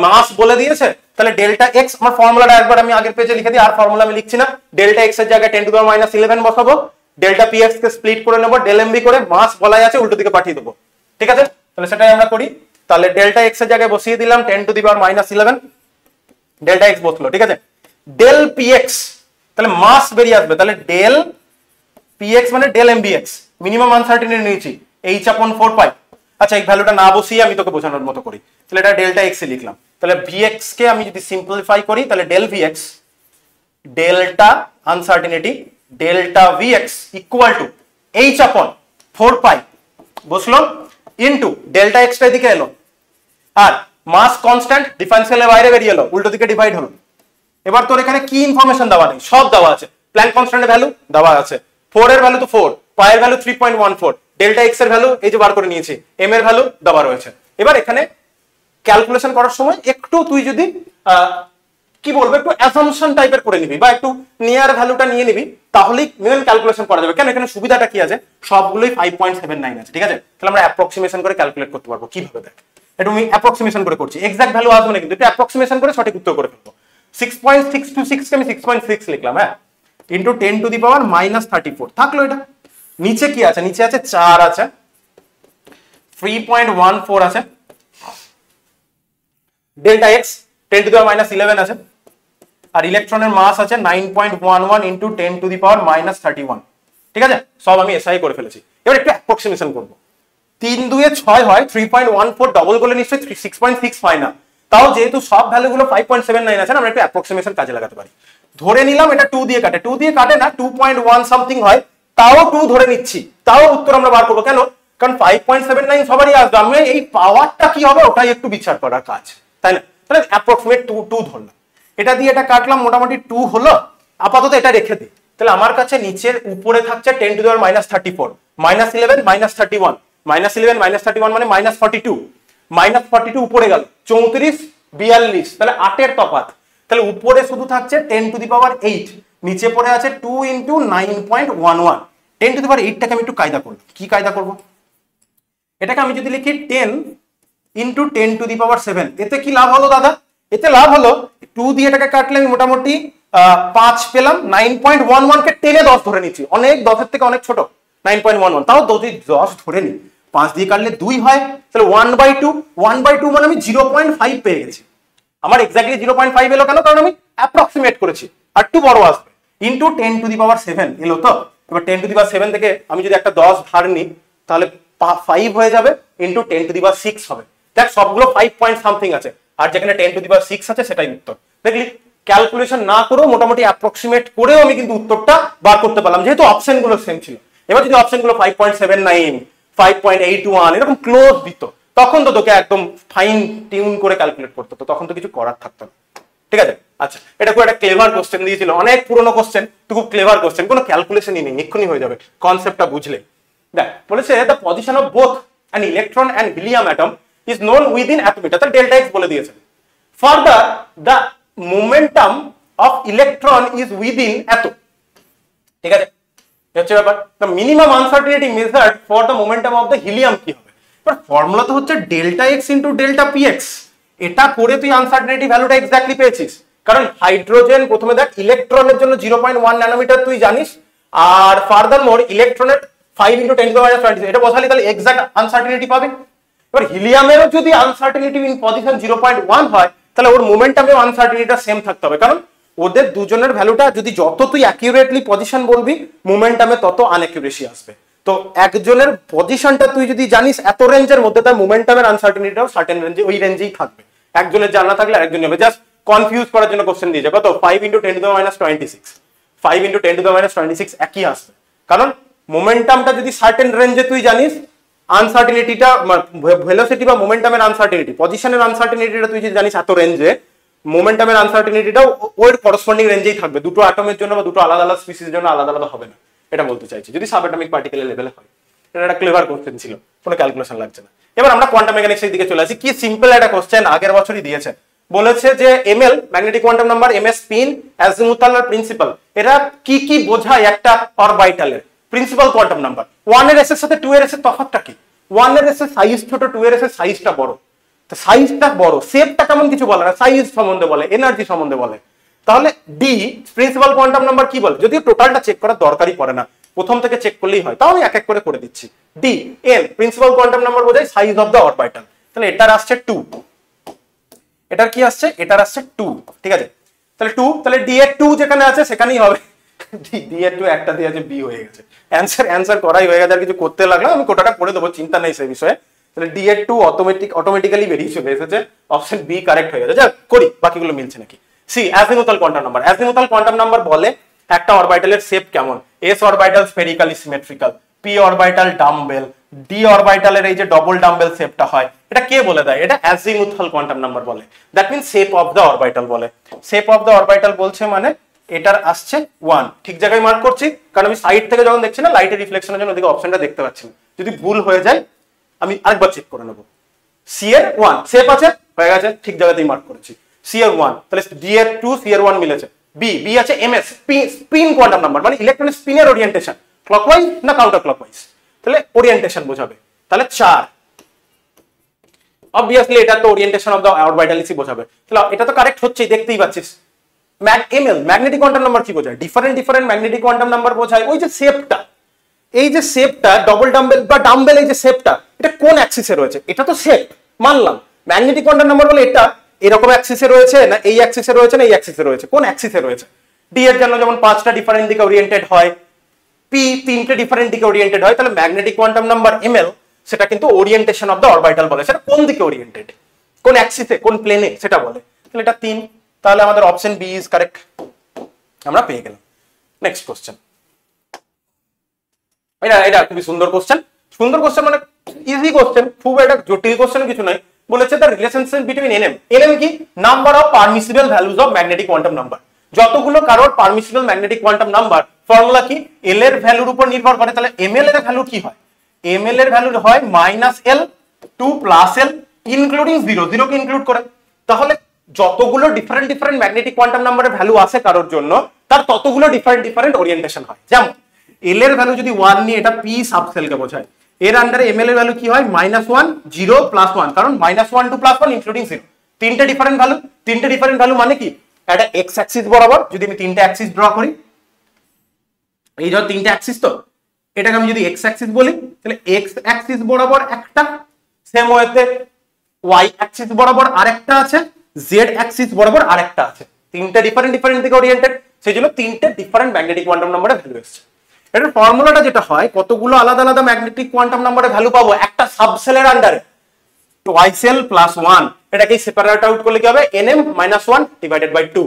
মাস বলে দিয়েছে, তাহলে ডেল্টা এক্স, আমার ফর্মুলাটা একবার আমি আগের পেজে লিখে দিই, আর ফর্মুলা আমি লিখছি না। ডেল্টা এক্স এর জায়গায় 10⁻11 বসাবো, ডেল্টা পি এক্স কে স্প্লিট করে নেবো ডেল এম বি করে, মাস বলাই আছে উল্টো দিকে পাঠিয়ে দেবো। ঠিক আছে, তাহলে সেটাই আমরা করি। তাহলে ডেল্টা এক্স এর জায়গায় বসিয়ে দিলাম 10⁻11, ডেল্টা এক্স বসলো। ঠিক আছে, ডেল পি এক্স, তাহলে মাস বেরিয়ে আসবে, তাহলে ডেল পি এক্স মানে del m v x, minimum uncertainty নিয়েছি h/4π। আচ্ছা, এই ভ্যালুটা না বসিয়ে আমি তোকে বোঝানোর মতো করি, তাহলে এটা ডেল্টা এক্স এ লিখলাম। তাহলে ভিএক্স কে আমি যদি সিম্পলিফাই করি, তাহলে del vx delta uncertainty delta vx equal to h/4π বসলো, ইনটু ডেল্টা এক্সটা এদিকে এলো, আর মাস কনস্ট্যান্ট ডিফারেন্সিয়ালের বাইরে বেরিয়ে এলো, উল্টো দিকে ডিভাইড হলো। এবার তোর এখানে কি ইনফরমেশন দেওয়া নেই? সব দেওয়া আছে। প্ল্যাঙ্ক কনস্ট্যান্টের ভ্যালু দেওয়া আছে, 4 এর ভ্যালু তো 4, পাই এর ভ্যালু 3.14, ডেল্টা এক্স এর ভ্যালু এই যে বার করে নিয়েছি, এম এর ভ্যালু দেওয়া রয়েছে। এবার এখানে ক্যালকুলেশন করার সময় একটু তুই যদি কি বলবো, একটু অ্যাসাম্পশন টাইপের করে নিবি বা একটু নিয়ার ভ্যালুটা নিয়ে নিবি, তাহলেই মেন ক্যালকুলেশন করা যাবে। কেন? এখানে সুবিধাটা কি আছে, সবগুলোই 5.79 আছে। ঠিক আছে, তাহলে আমরা অ্যাপ্রক্সিমেশন করে ক্যালকুলেট করতে পারবো। কিভাবে? দেখ, এটা আমি অ্যাপ্রক্সিমেশন করে করছি, এক্সাক্ট ভ্যালু আসবে না, কিন্তু এটা অ্যাপ্রক্সিমেশন করে সঠিক উত্তর করে ফেলবো। 6.626 কে আমি 6.6 লিখলাম, হ্যাঁ, ইনটু 10⁻34 থাকলো। এটা নিচে কি আছে? নিচে আছে 4 আছে, 3.14 আছে, ডেল্টা এক্স 10⁻11 আছে, আর ইলেকট্রনের মাস আছে 9.11 ইন্টু 10 টু দি পাওয়ার -31। ঠিক আছে, সব আমি এসআই করে ফেলেছি। এবার একটু অ্যাপ্রক্সিমেশন করবো। 3 2 6 হয়, 3.14 ডবল করলে নিশ্চয়ই 6.6 হয় না। তাও যেহেতু সব ভ্যালুগুলো 5.79 আছে, আমরা একটু অ্যাপ্রক্সিমেশন কাজে লাগাতে পারি। ধরে নিলাম এটা 2 দিয়ে কাটে, 2 দিয়ে কাটে না, 2.1 সামথিং হয়, তাও 2 ধরে নিচ্ছি, তাও উত্তর আমরা বার করবো। কেন? কারণ 5.79 সবারই আসবে, আমি এই পাওয়ারটা কি হবে ওটাই একটু বিচার করার কাজ, তাই না? তাহলে অ্যাপ্রক্সিমেট 2 ধরলাম, এটা দিয়ে এটা কাটলাম, মোটামুটি 2 হলো। আপাতত এটা রেখে দিই। তাহলে আমার কাছে নিচের উপরে থাকছে 10 টু দি পাওয়ার -34, -11 -31, -11 -31 মানে -42, -42 উপরে গেল 34 42, তাহলে 8 এর তফাৎ। তাহলে উপরে শুধু থাকছে 10 টু দি পাওয়ার 8, নিচে পড়ে আছে 2 ইন্টু 9.11। 10 টু দি পাওয়ার 8টাকে আমি একটু কায়দা করব। কি কায়দা করব? এটাকে আমি যদি লিখি 10 ইন্টু 10 টু দি পাওয়ার 7, এতে কি লাভ হলো দাদা? এতে লাভ হলো 2 দিয়ে এটাকে কাটলে আমি মোটামুটি 5 পেলাম। 9.11 কে 10 এ 10 ধরে নিচ্ছি, অনেক 10 এর থেকে অনেক ছোট 9.11, তাও যদি 10 ধরে নি, 5 দিয়ে কাটলে 2 হয়, তাহলে 1/2 মানে আমি 0.5 পেয়ে গেছি। আমার এক্স্যাক্টলি 0.5 এলো কেন? কারণ আমি অ্যাপ্রক্সিমেট করেছি, আর একটু বড় আসবে। ইন্টু 10 টু দি পাওয়ার 7 এলো তো। এবার 10 টু দি পাওয়ার 7 থেকে আমি যদি একটা 10 ধার নিই, তাহলে 5 হয়ে যাবে, ইন্টু 10 টু দি পাওয়ার 6 হবে। দেখ সবগুলো 5 পয়েন্ট সামথিং আছে, আর যেখানে 10 টু দি পাওয়ার 6 আছে সেটাই উত্তর। দেখলি ক্যালকুলেশন না করেও মোটামুটি অ্যাপ্রক্সিমেট করেও আমি কিন্তু উত্তরটা বার করতে পারলাম, যেহেতু অপশনগুলো সেম ছিল। এবার যদি অপশনগুলো 5.79, 5.81 এরকম ক্লোজ দিত, তখন তো তোকে একদম ফাইন টিউন করে ক্যালকুলেট করতে হতো, তখন তো কিছু করার থাকতো না। ঠিক আছে, আচ্ছা, এটা খুব একটা ক্লেভার কোশ্চেন দিয়েছিল, অনেক পুরোনো কোশ্চেন, তো খুব ক্লেভার কোশ্চেন, কোনো ক্যালকুলেশনই নেই, এক্ষুনি হয়ে যাবে কনসেপ্টটা বুঝলে। দেখ বলেছে the position of both an electron and helium atom is known within attometer, তার ডেল্টা এক্স বলে দিয়েছে। Further the momentum of electron is within এত। ঠিক আছে, হচ্ছে ব্যাপার। The minimum uncertainty measured for the momentum of the helium কি হবে? এবার ফর্মুলা তো হচ্ছে delta X into delta P X. এটা করে তুই আনসার্টেনিটি ভ্যালুটা এক্স্যাক্টলি পেয়েছিস, কারণ হাইড্রোজেন প্রথমে দেখ ইলেকট্রনের জন্য 0.1 ন্যানোমিটার তুই জানিস, আর ফার্দার মোর ইলেকট্রনের 5 ইন্টু 10 টু দি পাওয়ার -20, এটা বসালি তাহলে এক্স্যাক্ট আনসার্টেনিটি পাবে। এবার হিলিয়ামেরও যদি আনসার্টেনিটি ইন পজিশন 0.1 হয়, তাহলে ওর মোমেন্টামেও আনসার্টেনিটিটা সেম থাকতে হবে, কারণ ওদের দুজনের ভ্যালুটা যদি যত তুই অ্যাকিউরেটলি পজিশন বলবি, মোমেন্টামে তত আনঅ্যাকিউরেসি আসবে। তো একজনের পজিশনটা তুই যদি জানিস এত রেঞ্জের মধ্যে, তার মোমেন্টামের আনসার্টেনিটিটাও সার্টেন রেঞ্জে, ওই রেঞ্জেই থাকবে। একজনের জানা থাকলে আরেকজন হবে, জাস্ট কনফিউজ করার জন্য কোশ্চেন দিয়েছে। কত? 5 into 10 to the power -26, 5 into 10 to the power -26 একই আসবে, কারণ মোমেন্টামটা যদি সার্টেন রেঞ্জে তুই জানিস, আনসার্টেনিটিটা ভেলোসিটি বা মোমেন্টামের আনসার্টেনিটি, পজিশনের আনসার্টেনিটিটা তুই যদি জানিস এত রেঞ্জে, মোমেন্টামের আনসার্টেনিটিটাও ওর করসপন্ডিং রেঞ্জেই থাকবে। দুটো অ্যাটমের জন্য বা দুটো আলাদা আলাদা স্পিসিসের জন্য আলাদা আলাদা হবে না, এটা বলতে চাইছি, যদি সাবঅ্যাটমিক পার্টিকেলের লেভেলে হয়। এটা একটা ক্লেভার কোশ্চেন ছিল, কোনো ক্যালকুলেশন লাগছে না। এবার আমরা কোয়ান্টাম মেকানিক্সের দিকে চলে আসি। কি সিম্পল একটা কোশ্চেন, আগের বছরই দিয়েছে। বলেছে যে ML magnetic quantum number, MS spin, azimuthal আর প্রিন্সিপাল, এরা কি কি বোঝায় একটা অরবিটালের। প্রিন্সিপাল কোয়ান্টাম নাম্বার, 1 এর এস এর সাথে 2 এর এস এর তফাৎটা কি? 1 এর এস এর সাইজ ছোট, 2 এর এস এর সাইজটা বড়। তো সাইজটা বড়, শেপটা কেমন কিছু বলে না, সাইজ সম্বন্ধে বলে, এনার্জি সম্বন্ধে বলে। তাহলে ডি প্রিন্সিপাল কোয়ান্টাম নাম্বার কি বলে? যদিও টোটালটা চেক করার দরকারই পড়ে না, প্রথম থেকে চেক করলেই হয়, তাও আমি এক এক করে করে দিচ্ছি। D N principal quantum number বোঝায় সাইজ অফ দ্য অরবিটাল, তাহলে এটার আসছে 2, এটার কি আসছে? এটার আসছে 2। ঠিক আছে, তাহলে 2, তাহলে ডি এর 2 যেখানে আছে সেখানেই হবে। ডি এর 2 একটা দিয়ে আছে, বি হয়ে গেছে, অ্যান্সার করাই হয়ে গেছে, আর কিছু করতে লাগলো, আমি কোটাটা করে দেবো, চিন্তা নেই সেই বিষয়ে। তাহলে ডি এর 2 অটোমেটিক্যালি বেরিয়ে চলে এসেছে, অপশন বি কারেক্ট হয়ে গেছে। যা করি, বাকিগুলো মিলছে নাকি। C azimuthal quantum number, azimuthal quantum number বলে একটা অরবিটালের শেপ কেমন। S orbital spherically symmetrical, P orbital dumbbell, D অরবিটালের এই যে ডবল ডাম্বেল শেপটা হয়, এটা কে বলে দেয়? এটা অ্যাজিমুথাল কোয়ান্টাম নাম্বার বলে। That means shape of the orbital বলে। শেপ অফ দ্য অরবিটাল বলছে মানে এটার আসছে 1, ঠিক জায়গায় মার্ক করছি, কারণ আমি সাইড থেকে যখন দেখছি না, লাইটের রিফ্লেকশনের জন্য ওদিকে অপশনটা দেখতে পাচ্ছি না। যদি ভুল হয়ে যায় আমি আরেকবার চেক করে নেবো। সি এর 1 শেপ আছে, হয়ে গেছে, ঠিক জায়গাতেই মার্ক করেছি। সি এর 1, তাহলে ডি এর 2, সি এর 1 মিলেছে। বি আছে এমএস স্পিন কোয়ান্টাম নাম্বার, মানে ইলেকট্রনের স্পিনের ওরিয়েন্টেশন, ক্লকওয়াইজ না কাউন্টার ক্লকওয়াইজ, তাহলে ওরিয়েন্টেশন বোঝাবে, তাহলে 4। অবভিয়াসলি এটা তো ওরিয়েন্টেশন অফ দ্য অরবিটালই বোঝাবে, তাহলে এটা তো কারেক্ট হচ্ছেই, দেখতেই পাচ্ছিস। এমএল ম্যাগনেটিক কোয়ান্টাম নাম্বার কি বোঝায়? ডিফারেন্ট ম্যাগনেটিক কোয়ান্টাম নাম্বার বোঝায় ওই যে শেপটা, এই যে শেপটা ডবল ডাম্বেল বা ডাম্বেল, এই যে শেপটা, এটা কোন অ্যাক্সিসে রয়েছে, এটা তো শেপ মানলাম। ম্যাগনেটিক কোয়ান্টাম নাম্বার বলে এটা এরকম অ্যাক্সিসে রয়েছে না এই অ্যাক্সিসে রয়েছে না এই অ্যাক্সিসে রয়েছে, কোন অ্যাক্সিসে রয়েছে। ডি এর জন্য যেমন 5টা ডিফারেন্ট দিকে ওরিয়েন্টেড হয়, পি 3টে ডিফারেন্ট দিকে ওরিয়েন্টেড হয়, তাহলে ম্যাগনেটিক কোয়ান্টাম নাম্বার ml সেটা কিন্তু ওরিয়েন্টেশন অফ দ্য অরবিটাল বলে, সেটা কোন দিকে ওরিয়েন্টেড, কোন অ্যাক্সিসে, কোন প্লেনে সেটা বলে। তাহলে এটা 3, তাহলে আমাদের অপশন বি ইজ কারেক্ট, আমরা পেয়ে গেলাম। নেক্সট কোশ্চেন, এটা খুবই সুন্দর কোশ্চেন। সুন্দর কোশ্চেন মানে ইজি কোশ্চেন, খুব একটা জটিল কোশ্চেন কিছু নয়। বলেছে the relationship between NM, NM কি, number of permissible values of magnetic quantum number. যতগুলো কারোর permissible magnetic quantum number, formula কি, এল এর ভ্যালুর উপর নির্ভর করে। তাহলে এমএল এর ভ্যালু কি হয়, এমএল এর ভ্যালু হয় -L টু +L ইনক্লুডিং 0, 0 কে ইনক্লুড করে। তাহলে যতগুলো ডিফারেন্ট ডিফারেন্ট ম্যাগনেটিক কোয়ান্টাম নাম্বারের ভ্যালু আছে কারোর জন্য, তার ততগুলো ডিফারেন্ট ডিফারেন্ট ওরিয়েন্টেশন হয়। যেমন এল এর ভ্যালু যদি 1 নিয়ে, এটা পি সাবসেলকে বোঝায়, এর আন্ডারে এমএল এর ভ্যালু কি হয় -1 0 +1, কারণ -1 টু +1 ইনক্লুডিং 0, তিনটে ডিফারেন্ট ভ্যালু। তিনটে ডিফারেন্ট ভ্যালু মানে কি, একটা এক্স অ্যাক্সিস বরাবর যদি আমি তিনটে অ্যাক্সিস ড্র করি, এই ধর তিনটে অ্যাক্সিস, তো এটাকে আমি যদি এক্স অ্যাক্সিস বলি, তাহলে এক্স অ্যাক্সিস বরাবর একটা, সেম ওয়েতে ওয়াই অ্যাক্সিস বরাবর আরেকটা আছে, জেড অ্যাক্সিস বরাবর আরেকটা আছে। তিনটে ডিফারেন্ট ডিফারেন্ট দিকে ওরিয়েন্টেড, সেই জন্য তিনটে ডিফারেন্ট ম্যাগনেটিক কোয়ান্টাম নাম্বারের ভ্যালু এসেছে। এটার ফর্মুলাটা যেটা হয়, কতগুলো আলাদা আলাদা ম্যাগনেটিক কোয়ান্টাম নাম্বারের ভ্যালু পাবো একটা সাবসেলের আন্ডারে, টুয়াইস L + 1, এটাকে সেপারেট আউট করলে কি হবে, nm - 1 ডিভাইডেড বাই 2,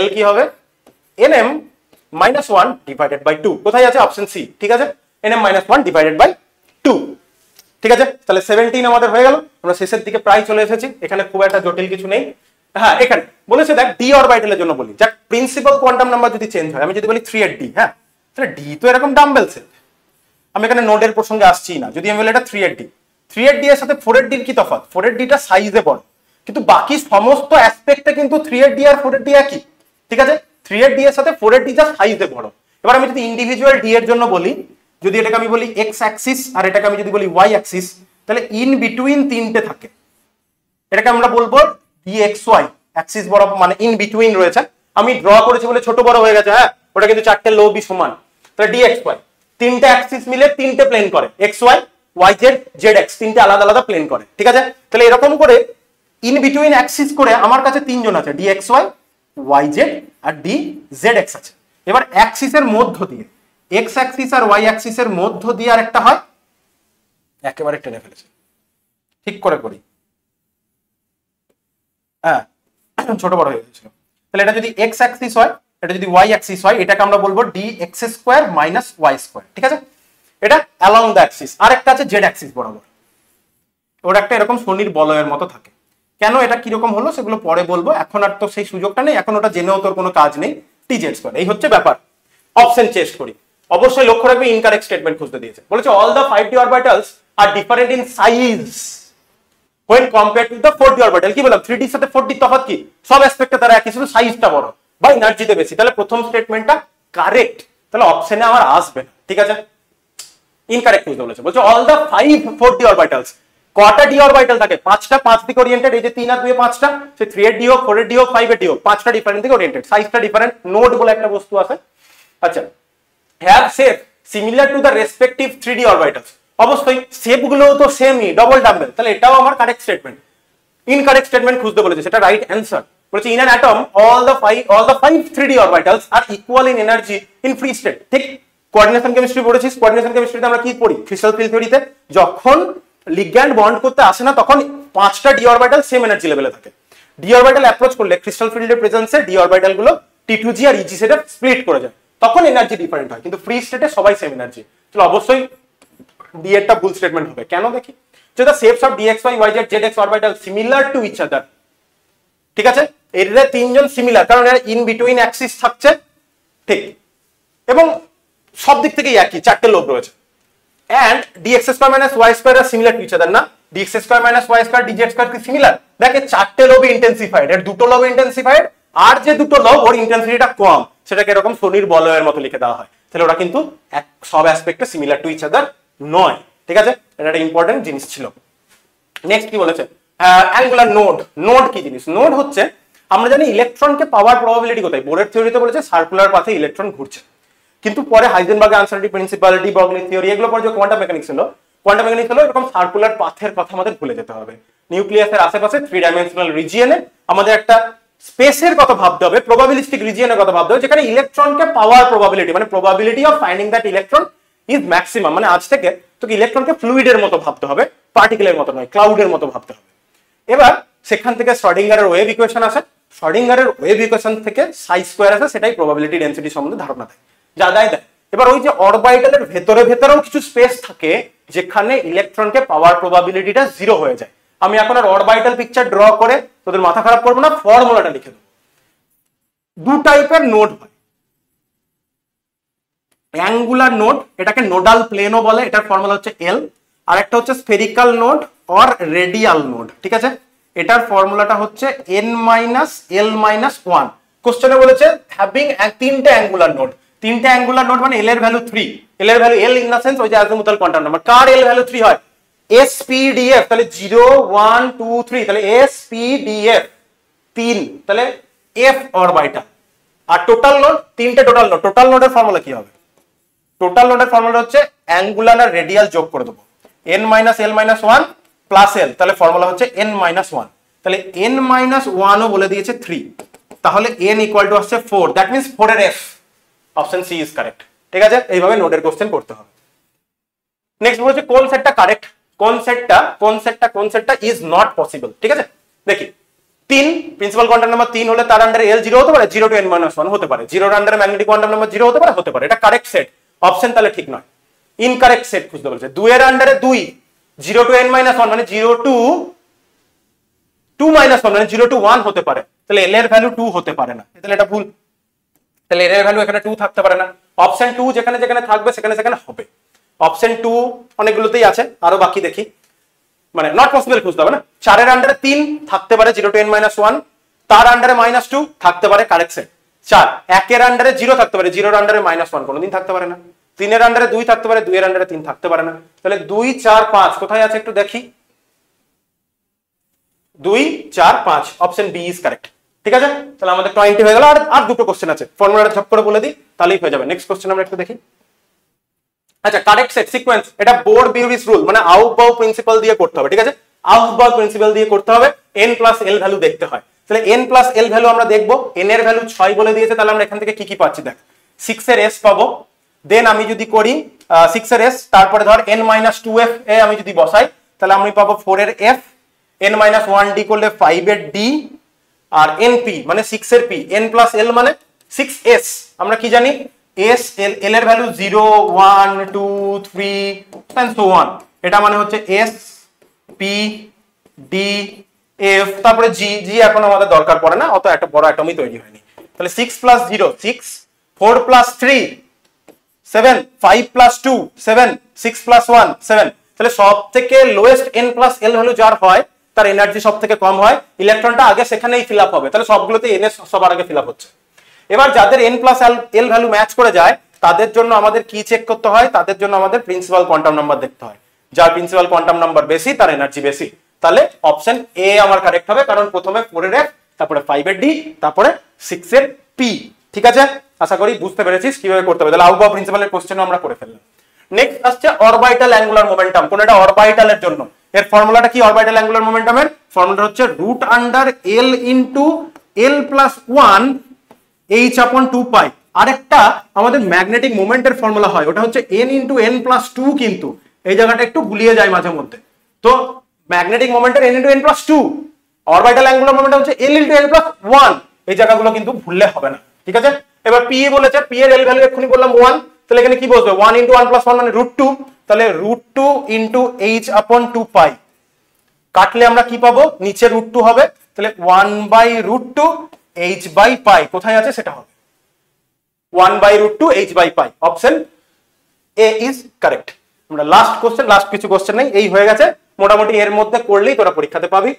L কি হবে nm - 1 ডিভাইডেড বাই 2, কোথায় আছে, অপশন সি, ঠিক আছে, nm - 1 ডিভাইডেড বাই 2, ঠিক আছে। তাহলে 17 আমাদের হয়ে গেল, আমরা শেষের দিকে প্রায় চলে এসেছি, এখানে খুব একটা জটিল কিছু নেই। হ্যাঁ, এখানে বলেছে দেখ ডি অরবিটালের জন্য বলি, যাক প্রিন্সিপাল কোয়ান্টাম নাম্বার যদি চেঞ্জ হয়, আমি যদি বলি 3 ডি, হ্যাঁ, তাহলে ডি তো এরকম ডাম্বেল সেট, আমি এখানে নোডের প্রসঙ্গে আসছি না। যদি আমি বলি এটা 3 ডি এর সাথে 4 ডি এর কি তফাৎ, 4 ডিটা সাইজে বড়, কিন্তু বাকি সমস্ত অ্যাসপেক্টে কিন্তু 3 ডি আর 4 ডি একই, ঠিক আছে। 3 ডি এর সাথে 4 ডি যা সাইজে বড়। এবার আমি যদি ইন্ডিভিজুয়াল ডি এর জন্য বলি, যদি এটাকে আমি বলি এক্স অ্যাক্সিস আর এটাকে আমি যদি বলি ওয়াই অ্যাক্সিস, তাহলে ইন বিটুইন তিনটে থাকে, এটাকে আমরা বলবো DXY অ্যাক্সিস বরাবর, মানে ইন বিটুইন রয়েছে। আমি ড্র করেছি বলে ছোট বড় হয়ে গেছে, হ্যাঁ, ওটা কিন্তু চারটে লবই সমান। তাহলে DXY তিনটে অ্যাক্সিস মিলে তিনটে প্লেন করে, XY YZ ZX তিনটে আলাদা আলাদা প্লেন করে, ঠিক আছে। তাহলে এরকম করে ইন বিটুইন অ্যাক্সিস করে আমার কাছে তিনজন আছে, DXY YZ আর DZX আছে। এবার অ্যাক্সিসের মধ্য দিয়ে, এক্স অ্যাক্সিস আর ওয়াই অ্যাক্সিসের মধ্য দিয়ে আরেকটা হয়, একেবারে টেনে ফেলেছে, ঠিক করে করি, হ্যাঁ ছোট বড় হয়ে গেছিল। তাহলে এটা যদি এক্স অ্যাক্সিস হয়, এটা যদি ওয়াই অ্যাক্সিস হয়, এটাকে আমরা বলবো DX² - Y², ঠিক আছে। এটা অ্যালং দ্য অ্যাক্সিস। আরেকটা আছে জেড অ্যাক্সিস বরাবর, ওটা একটা এরকম শনির বলয়ের মতো থাকে। কেন এটা কিরকম হলো সেগুলো পরে বলবো, এখন আর তো সেই সুযোগটা নেই, এখন ওটা জেনেও তোর কোনো কাজ নেই, TZ², এই হচ্ছে ব্যাপার। অপশন চেস্ট করি, অবশ্যই লক্ষ্য রাখবে ইনকারেক্ট স্টেটমেন্ট খুঁজতে দিয়েছে, বলেছে all the 5d orbitals are different in size when compared to the 4d orbital. কি বললাম, 3d এর সাথে 4d তফাৎ কি, সব অ্যাসপেক্টে তারা একই, শুধু সাইজটা বড় বা এনার্জিতে বেশি। তাহলে প্রথম স্টেটমেন্টটা কারেক্ট, তাহলে অপশনে আমার আসবে না, ঠিক আছে। ইনকারেক্ট খুঁজতে বলেছে, বলছে অল দ্য 5 4d অরবিটালস, কটা ডি অরবিটাল থাকে, 5টা, 5 দিকে ওরিয়েন্টেড, এই যে 3 আর 2 5টা, সে 3d হোক 4d হোক 5d হোক, 5টা ডিফারেন্ট দিকে ওরিয়েন্টেড, সাইজটা ডিফারেন্ট, নোড বলে একটা বস্তু আছে, আচ্ছা, have shape similar to the respective 3d orbitals, অবশ্যই শেপ গুলোও তো সেমই, ডবল ডাম্বেল, তাহলে এটাও আমার কারেক্ট স্টেটমেন্ট। ইনকারেক্ট স্টেটমেন্ট খুঁজতে বলেছে, সেটা রাইট অ্যান্সার। বলেছে in an atom all the 5 3d orbitals are equal in energy in free state, ঠিক। কোঅর্ডিনেশন কেমিস্ট্রি পড়েছিস, কোঅর্ডিনেশন কেমিস্ট্রিতে আমরা কি পড়ি, ক্রিস্টাল ফিল্ড থিওরিতে যখন লিগ্যান্ড বন্ড করতে আসে না, তখন 5টা ডি অরবিটাল সেম এনার্জি লেভেলে থাকে। ডি অরবিটাল অ্যাপ্রোচ করলে ক্রিস্টাল ফিল্ডের প্রেজেন্সে ডি অরবিটাল গুলো T2G আর EG সেটে স্প্লিট করে যায়, তখন এনার্জি ডিফারেন্ট হয়, কিন্তু ফ্রি স্টেটে সবাই সেম এনার্জি। তাহলে অবশ্যই ডি এরটা ভুল স্টেটমেন্ট হবে। কেন দেখি, যে the shapes of DXY YZ ZX orbital similar to each other, ঠিক আছে। এর তিনজন সিমিলার, কারণ এর ইন বিটুইন অ্যাক্সিস থাকছে, ঠিক, এবং সব দিক থেকে একই, চারটে লোব রয়েছে। and dx² - y² are similar to each other, না dx² - y² dz² কি সিমিলার, দেখে চারটে লোবে ইন্টেন্সিফাইড, এর দুটো লোবে ইন্টেন্সিফাইড, আর যে দুটো লোব ওর ইন্টেন্সিটিটা কম, সেটাকে এরকম শনির বলয়ের মতো লিখে দেওয়া হয়। তাহলে ওরা কিন্তু সব অ্যাসপেক্টে সিমিলার টু ইচ আদার নয়, ঠিক আছে। এটা একটা ইম্পর্টেন্ট জিনিস ছিল। নেক্সট কি বলেছে, অ্যাঙ্গুলার নোড। নোড কি জিনিস, নোড হচ্ছে, আমরা জানি ইলেকট্রনকে পাওয়ার প্রবাবিলিটি কোথায়, বোরের থিওরিতে বলেছে সার্কুলার পাথে ইলেকট্রন ঘুরছে, কিন্তু পরে হাইজেনবার্গের uncertainty principle, de Broglie theory, এগুলো পরে যে কোয়ান্টাম মেকানিক্স হলো, কোয়ান্টাম মেকানিক্স হলো এরকম সার্কুলার পাথের কথা আমাদের ভুলে যেতে হবে। নিউক্লিয়াসের আশেপাশে 3 ডাইমেনশনাল রিজিয়নে আমাদের একটা স্পেসের কথা ভাবতে হবে, প্রবাবিলিস্টিক রিজিয়নের কথা ভাবতে হবে, যেখানে ইলেকট্রনকে পাওয়ার প্রবাবিলিটি মানে probability of finding that electron is maximum. মানে আজ থেকে তোকে ইলেকট্রনকে ফ্লুইডের মতো ভাবতে হবে, পার্টিকেলের মতো নয়, ক্লাউডের মতো ভাবতে হবে। এবার সেখান থেকে শ্রোডিঙ্গারের ওয়েভ ইকুয়েশন আসে, শ্রোডিঙ্গারের ওয়েভ ইকুয়েশন থেকে সাই স্কোয়ার আসে, সেটাই প্রবাবিলিটি ডেনসিটি সম্বন্ধে ধারণা দেয়, যা দেয়। এবার ওই যে অরবাইটালের ভেতরেও কিছু স্পেস থাকে যেখানে ইলেকট্রনকে পাওয়ার প্রবাবিলিটিটা 0 হয়ে যায়। আমি এখন আর অরবাইটাল পিকচার ড্র করে তোদের মাথা খারাপ করবো না, ফর্মুলাটা লিখে দেবো। দু টাইপের নোড হয়, অ্যাঙ্গুলার নোড, এটাকে নোডাল প্লেনও বলে, এটার ফর্মুলা হচ্ছে এল। আর একটা হচ্ছে spherical node or radial node, ঠিক আছে? এটার ফর্মুলাটা হচ্ছে n-l-1। কোশ্চেনে বলেছে হ্যাভিং তিনটে অ্যাঙ্গুলার নোড, তিনটে অ্যাঙ্গুলার নোড মানে এল এর ভ্যালু 3, এল এর value L in the sense ওই যে অ্যাজিমুথাল কোয়ান্টাম নাম্বার। কার এল ভ্যালু 3 হয়? SPDF, তাহলে 0 1 2 3, তাহলে SPDF 3, তাহলে F অরবিটাল। আর টোটাল নোড তিনটে, টোটাল নোডের ফর্মুলা কি হবে? টোটাল নোডের ফর্মুলা হচ্ছে অ্যাঙ্গুলার আর রেডিয়াল যোগ করে দেবো, n-l-1 প্লাস l, তাহলে ফর্মুলা হচ্ছে n-1। তাহলে n-1 ও বলে দিয়েছে 3, তাহলে n ইকুয়াল টু আসছে 4, দ্যাট মিন্স 4 এর f, option C is correct. ঠিক আছে, এইভাবে নোডের কোশ্চেন করতে হবে। নেক্সট বলছে কোন সেটটা কারেক্ট, কোন সেটটা ইজ নট পসিবল। ঠিক আছে, দেখি 3 প্রিন্সিপাল কোয়ান্টাম নাম্বার 3 হলে তার আন্ডারে l 0 হতে পারে, 0 to n-1 হতে পারে, 0 এর আন্ডারে ম্যাগনেটিক কোয়ান্টাম নাম্বার 0 হতে পারে, এটা কারেক্ট সেট। অপশন তাহলে ঠিক নয়, ইনকারেক্ট সেট খুঁজতে বলেছে। 2 এর আন্ডারে 2, 0 to n-1 মানে 0 to 2 - 1 মানে 0 to 1 হতে পারে, তাহলে l এর ভ্যালু 2 হতে পারে না, তাহলে এটা ভুল। তাহলে l এর ভ্যালু এখানে 2 থাকতে পারে না। অপশন 2 যেখানে যেখানে থাকবে সেখানে হবে। অপশন 2 অনেকগুলোতেই আছে, আরো বাকি দেখি, মানে নট পসিবল খুঁজতে হবে না। 4 এর আন্ডারে 3 থাকতে পারে, 0 to n-1, তার আন্ডারে -2 থাকতে পারে, কারেক্ট সেট। 4 1 এর আন্ডারে 0 থাকতে পারে, 0 এর আন্ডারে -1 কোনোদিন থাকতে পারে না। 3 এর আন্ডারে 2 থাকতে পারে, 2 এর আন্ডারে 3 থাকতে পারে না। তাহলে 2 4 5 কোথায় আছে একটু দেখি, 2 4 5, অপশন বি ইজ কারেক্ট। ঠিক আছে, তাহলে আমাদের 20 হয়ে গেল। আর দুটো কোশ্চেন আছে, ফর্মুলাটা ঝপ করে বলে দিই তাহলেই হয়ে যাবে। নেক্সট কোশ্চেন আমরা একটু দেখি। আচ্ছা, কারেক্ট সেট সিকোয়েন্স, এটা বোর বিউরিস রুল মানে আউফবাউ প্রিন্সিপাল দিয়ে করতে হবে। ঠিক আছে, আউফবাউ প্রিন্সিপাল দিয়ে করতে হবে, n+l ভ্যালু দেখতে হয়। তাহলে n+l ভ্যালু আমরা দেখবো, n এর ভ্যালু 6 বলে দিয়েছে, তাহলে আমরা এখান থেকে কি কি পাচ্ছি দেখ, 6 এর s পাবো। দেন আমি যদি করি 6 এর s, তারপরে ধর n-2f এ আমি যদি বসাই তাহলে আমি পাবো 4 এর f, n-1d করলে 5 এর d, আর np মানে 6 এর p, n+l মানে 6s। আমরা কি জানি, s l এর ভ্যালু 0 1 2 3 and so on, এটা মানে হচ্ছে s p d f, তারপরে g এখন আমাদের দরকার পড়ে না, অত একটা বড় অ্যাটমই তৈরি হয়নি। তাহলে 6 + 0 6, 4 + 3 7, 5 + 2 7, 6 + 1 7। তাহলে সব থেকে লোয়েস্ট n+l ভ্যালু যার হয় তার এনার্জি সব থেকে কম হয়, ইলেকট্রনটা আগে সেখানেই ফিল আপ হবে, তাহলে সবগুলোতে n সবার আগে ফিল আপ হচ্ছে। এবার যাদের n+l ভ্যালু ম্যাচ করে যায় তাদের জন্য আমাদের কি চেক করতে হয়, তাদের জন্য আমাদের প্রিন্সিপাল কোয়ান্টাম নাম্বার দেখতে হয়, যার প্রিন্সিপাল কোয়ান্টাম নাম্বার বেশি তার এনার্জি বেশি। তাহলে অপশন এ আমার কারেক্ট হবে, কারণ প্রথমে 4 এর f, তারপরে 5 এর d, তারপরে 6 এর p। ঠিক আছে, আশা করি বুঝতে পেরেছিস কিভাবে করতে হবে। তাহলে আউফবাউ প্রিন্সিপালের কোশ্চেনও আমরা করে ফেললাম। নেক্সট আসছে অরবিটাল অ্যাঙ্গুলার মোমেন্টাম, কোন এটা অরবিটালের জন্য। এর ফর্মুলাটা কি, অরবিটাল অ্যাঙ্গুলার মোমেন্টামের ফর্মুলাটা হচ্ছে √l * l+1 h/2π। আরেকটা আমাদের ম্যাগনেটিক মোমেন্টের ফর্মুলা হয়, ওটা হচ্ছে n × n+2, কিন্তু এই জায়গাটা একটু ভুলিয়ে যায় মাঝে মধ্যে। তো ম্যাগনেটিক মোমেন্টের n × n+2, orbital angular momentum হচ্ছে l × l+1, এই জায়গাগুলো কিন্তু ভুললে হবে না। ঠিক আছে, এবার p বলেছে, p এর l ভ্যালু এক্ষুনি বললাম 1, তাহলে এখানে কি বসবে, 1 × 1+1 মানে √2, তাহলে √2 × h/2π কাটলে আমরা কি পাবো, নিচে √2 হবে, তাহলে 1/√2 h/π কোথায় আছে সেটা হবে 1/√2 h/π। Option A is correct. আমরা লাস্ট কোশ্চেন, লাস্ট কিছু কোশ্চেন নেই, এই হয়ে গেছে মোটামুটি, এর মধ্যে করলেই তোরা পরীক্ষাতে পাবি।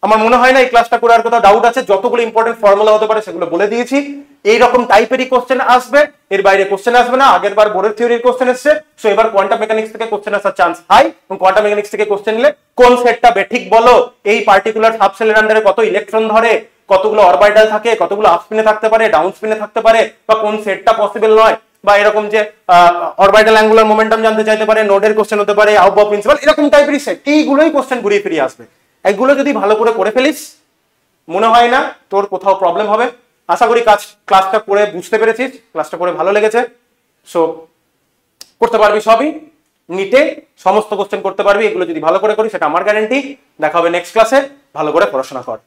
আমার মনে হয় না এই ক্লাসটা করে আর কোথাও ডাউট আছে, যতগুলো ইম্পর্টেন্ট ফর্মুলা হতে পারে সেগুলো বলে দিয়েছি। এইরকম টাইপেরই কোশ্চেন আসবে, এর বাইরে কোশ্চেন আসবে না। আগের বার বোরের থিওরির কোশ্চেন এসেছে, সো এবার কোয়ান্টাম মেকানিক্স থেকে কোশ্চেন আসার চান্স হাই, এবং কোয়ান্টাম মেকানিক্স থেকে কোশ্চেন নিলে কোন সেটটা বেঠিক বলো, এই পার্টিকুলার সাবসেলের আন্ডারে কত ইলেকট্রন ধরে, কতগুলো অরবিটাল থাকে, কতগুলো আপ স্পিনে থাকতে পারে, ডাউন স্পিনে থাকতে পারে, বা কোন সেটটা পসিবল নয়, বা এরকম যে অরবিটাল অ্যাঙ্গুলার মোমেন্টাম জানতে চাইতে পারে, নোডের কোশ্চেন হতে পারে, আউফবাউ প্রিন্সিপাল, এরকম টাইপেরই সেট, এইগুলোই কোশ্চেন ঘুরিয়ে ফিরিয়ে আসবে। এগুলো যদি ভালো করে করে ফেলিস, মনে হয় না তোর কোথাও প্রবলেম হবে। আশা করি ক্লাসটা করে বুঝতে পেরেছিস, ক্লাসটা করে ভালো লেগেছে। সো করতে পারবি সবই, নিটে সমস্ত কোশ্চেন করতে পারবি। এগুলো যদি ভালো করে করি সেটা আমার গ্যারেন্টি। দেখা হবে নেক্সট ক্লাসে। ভালো করে পড়াশোনা কর।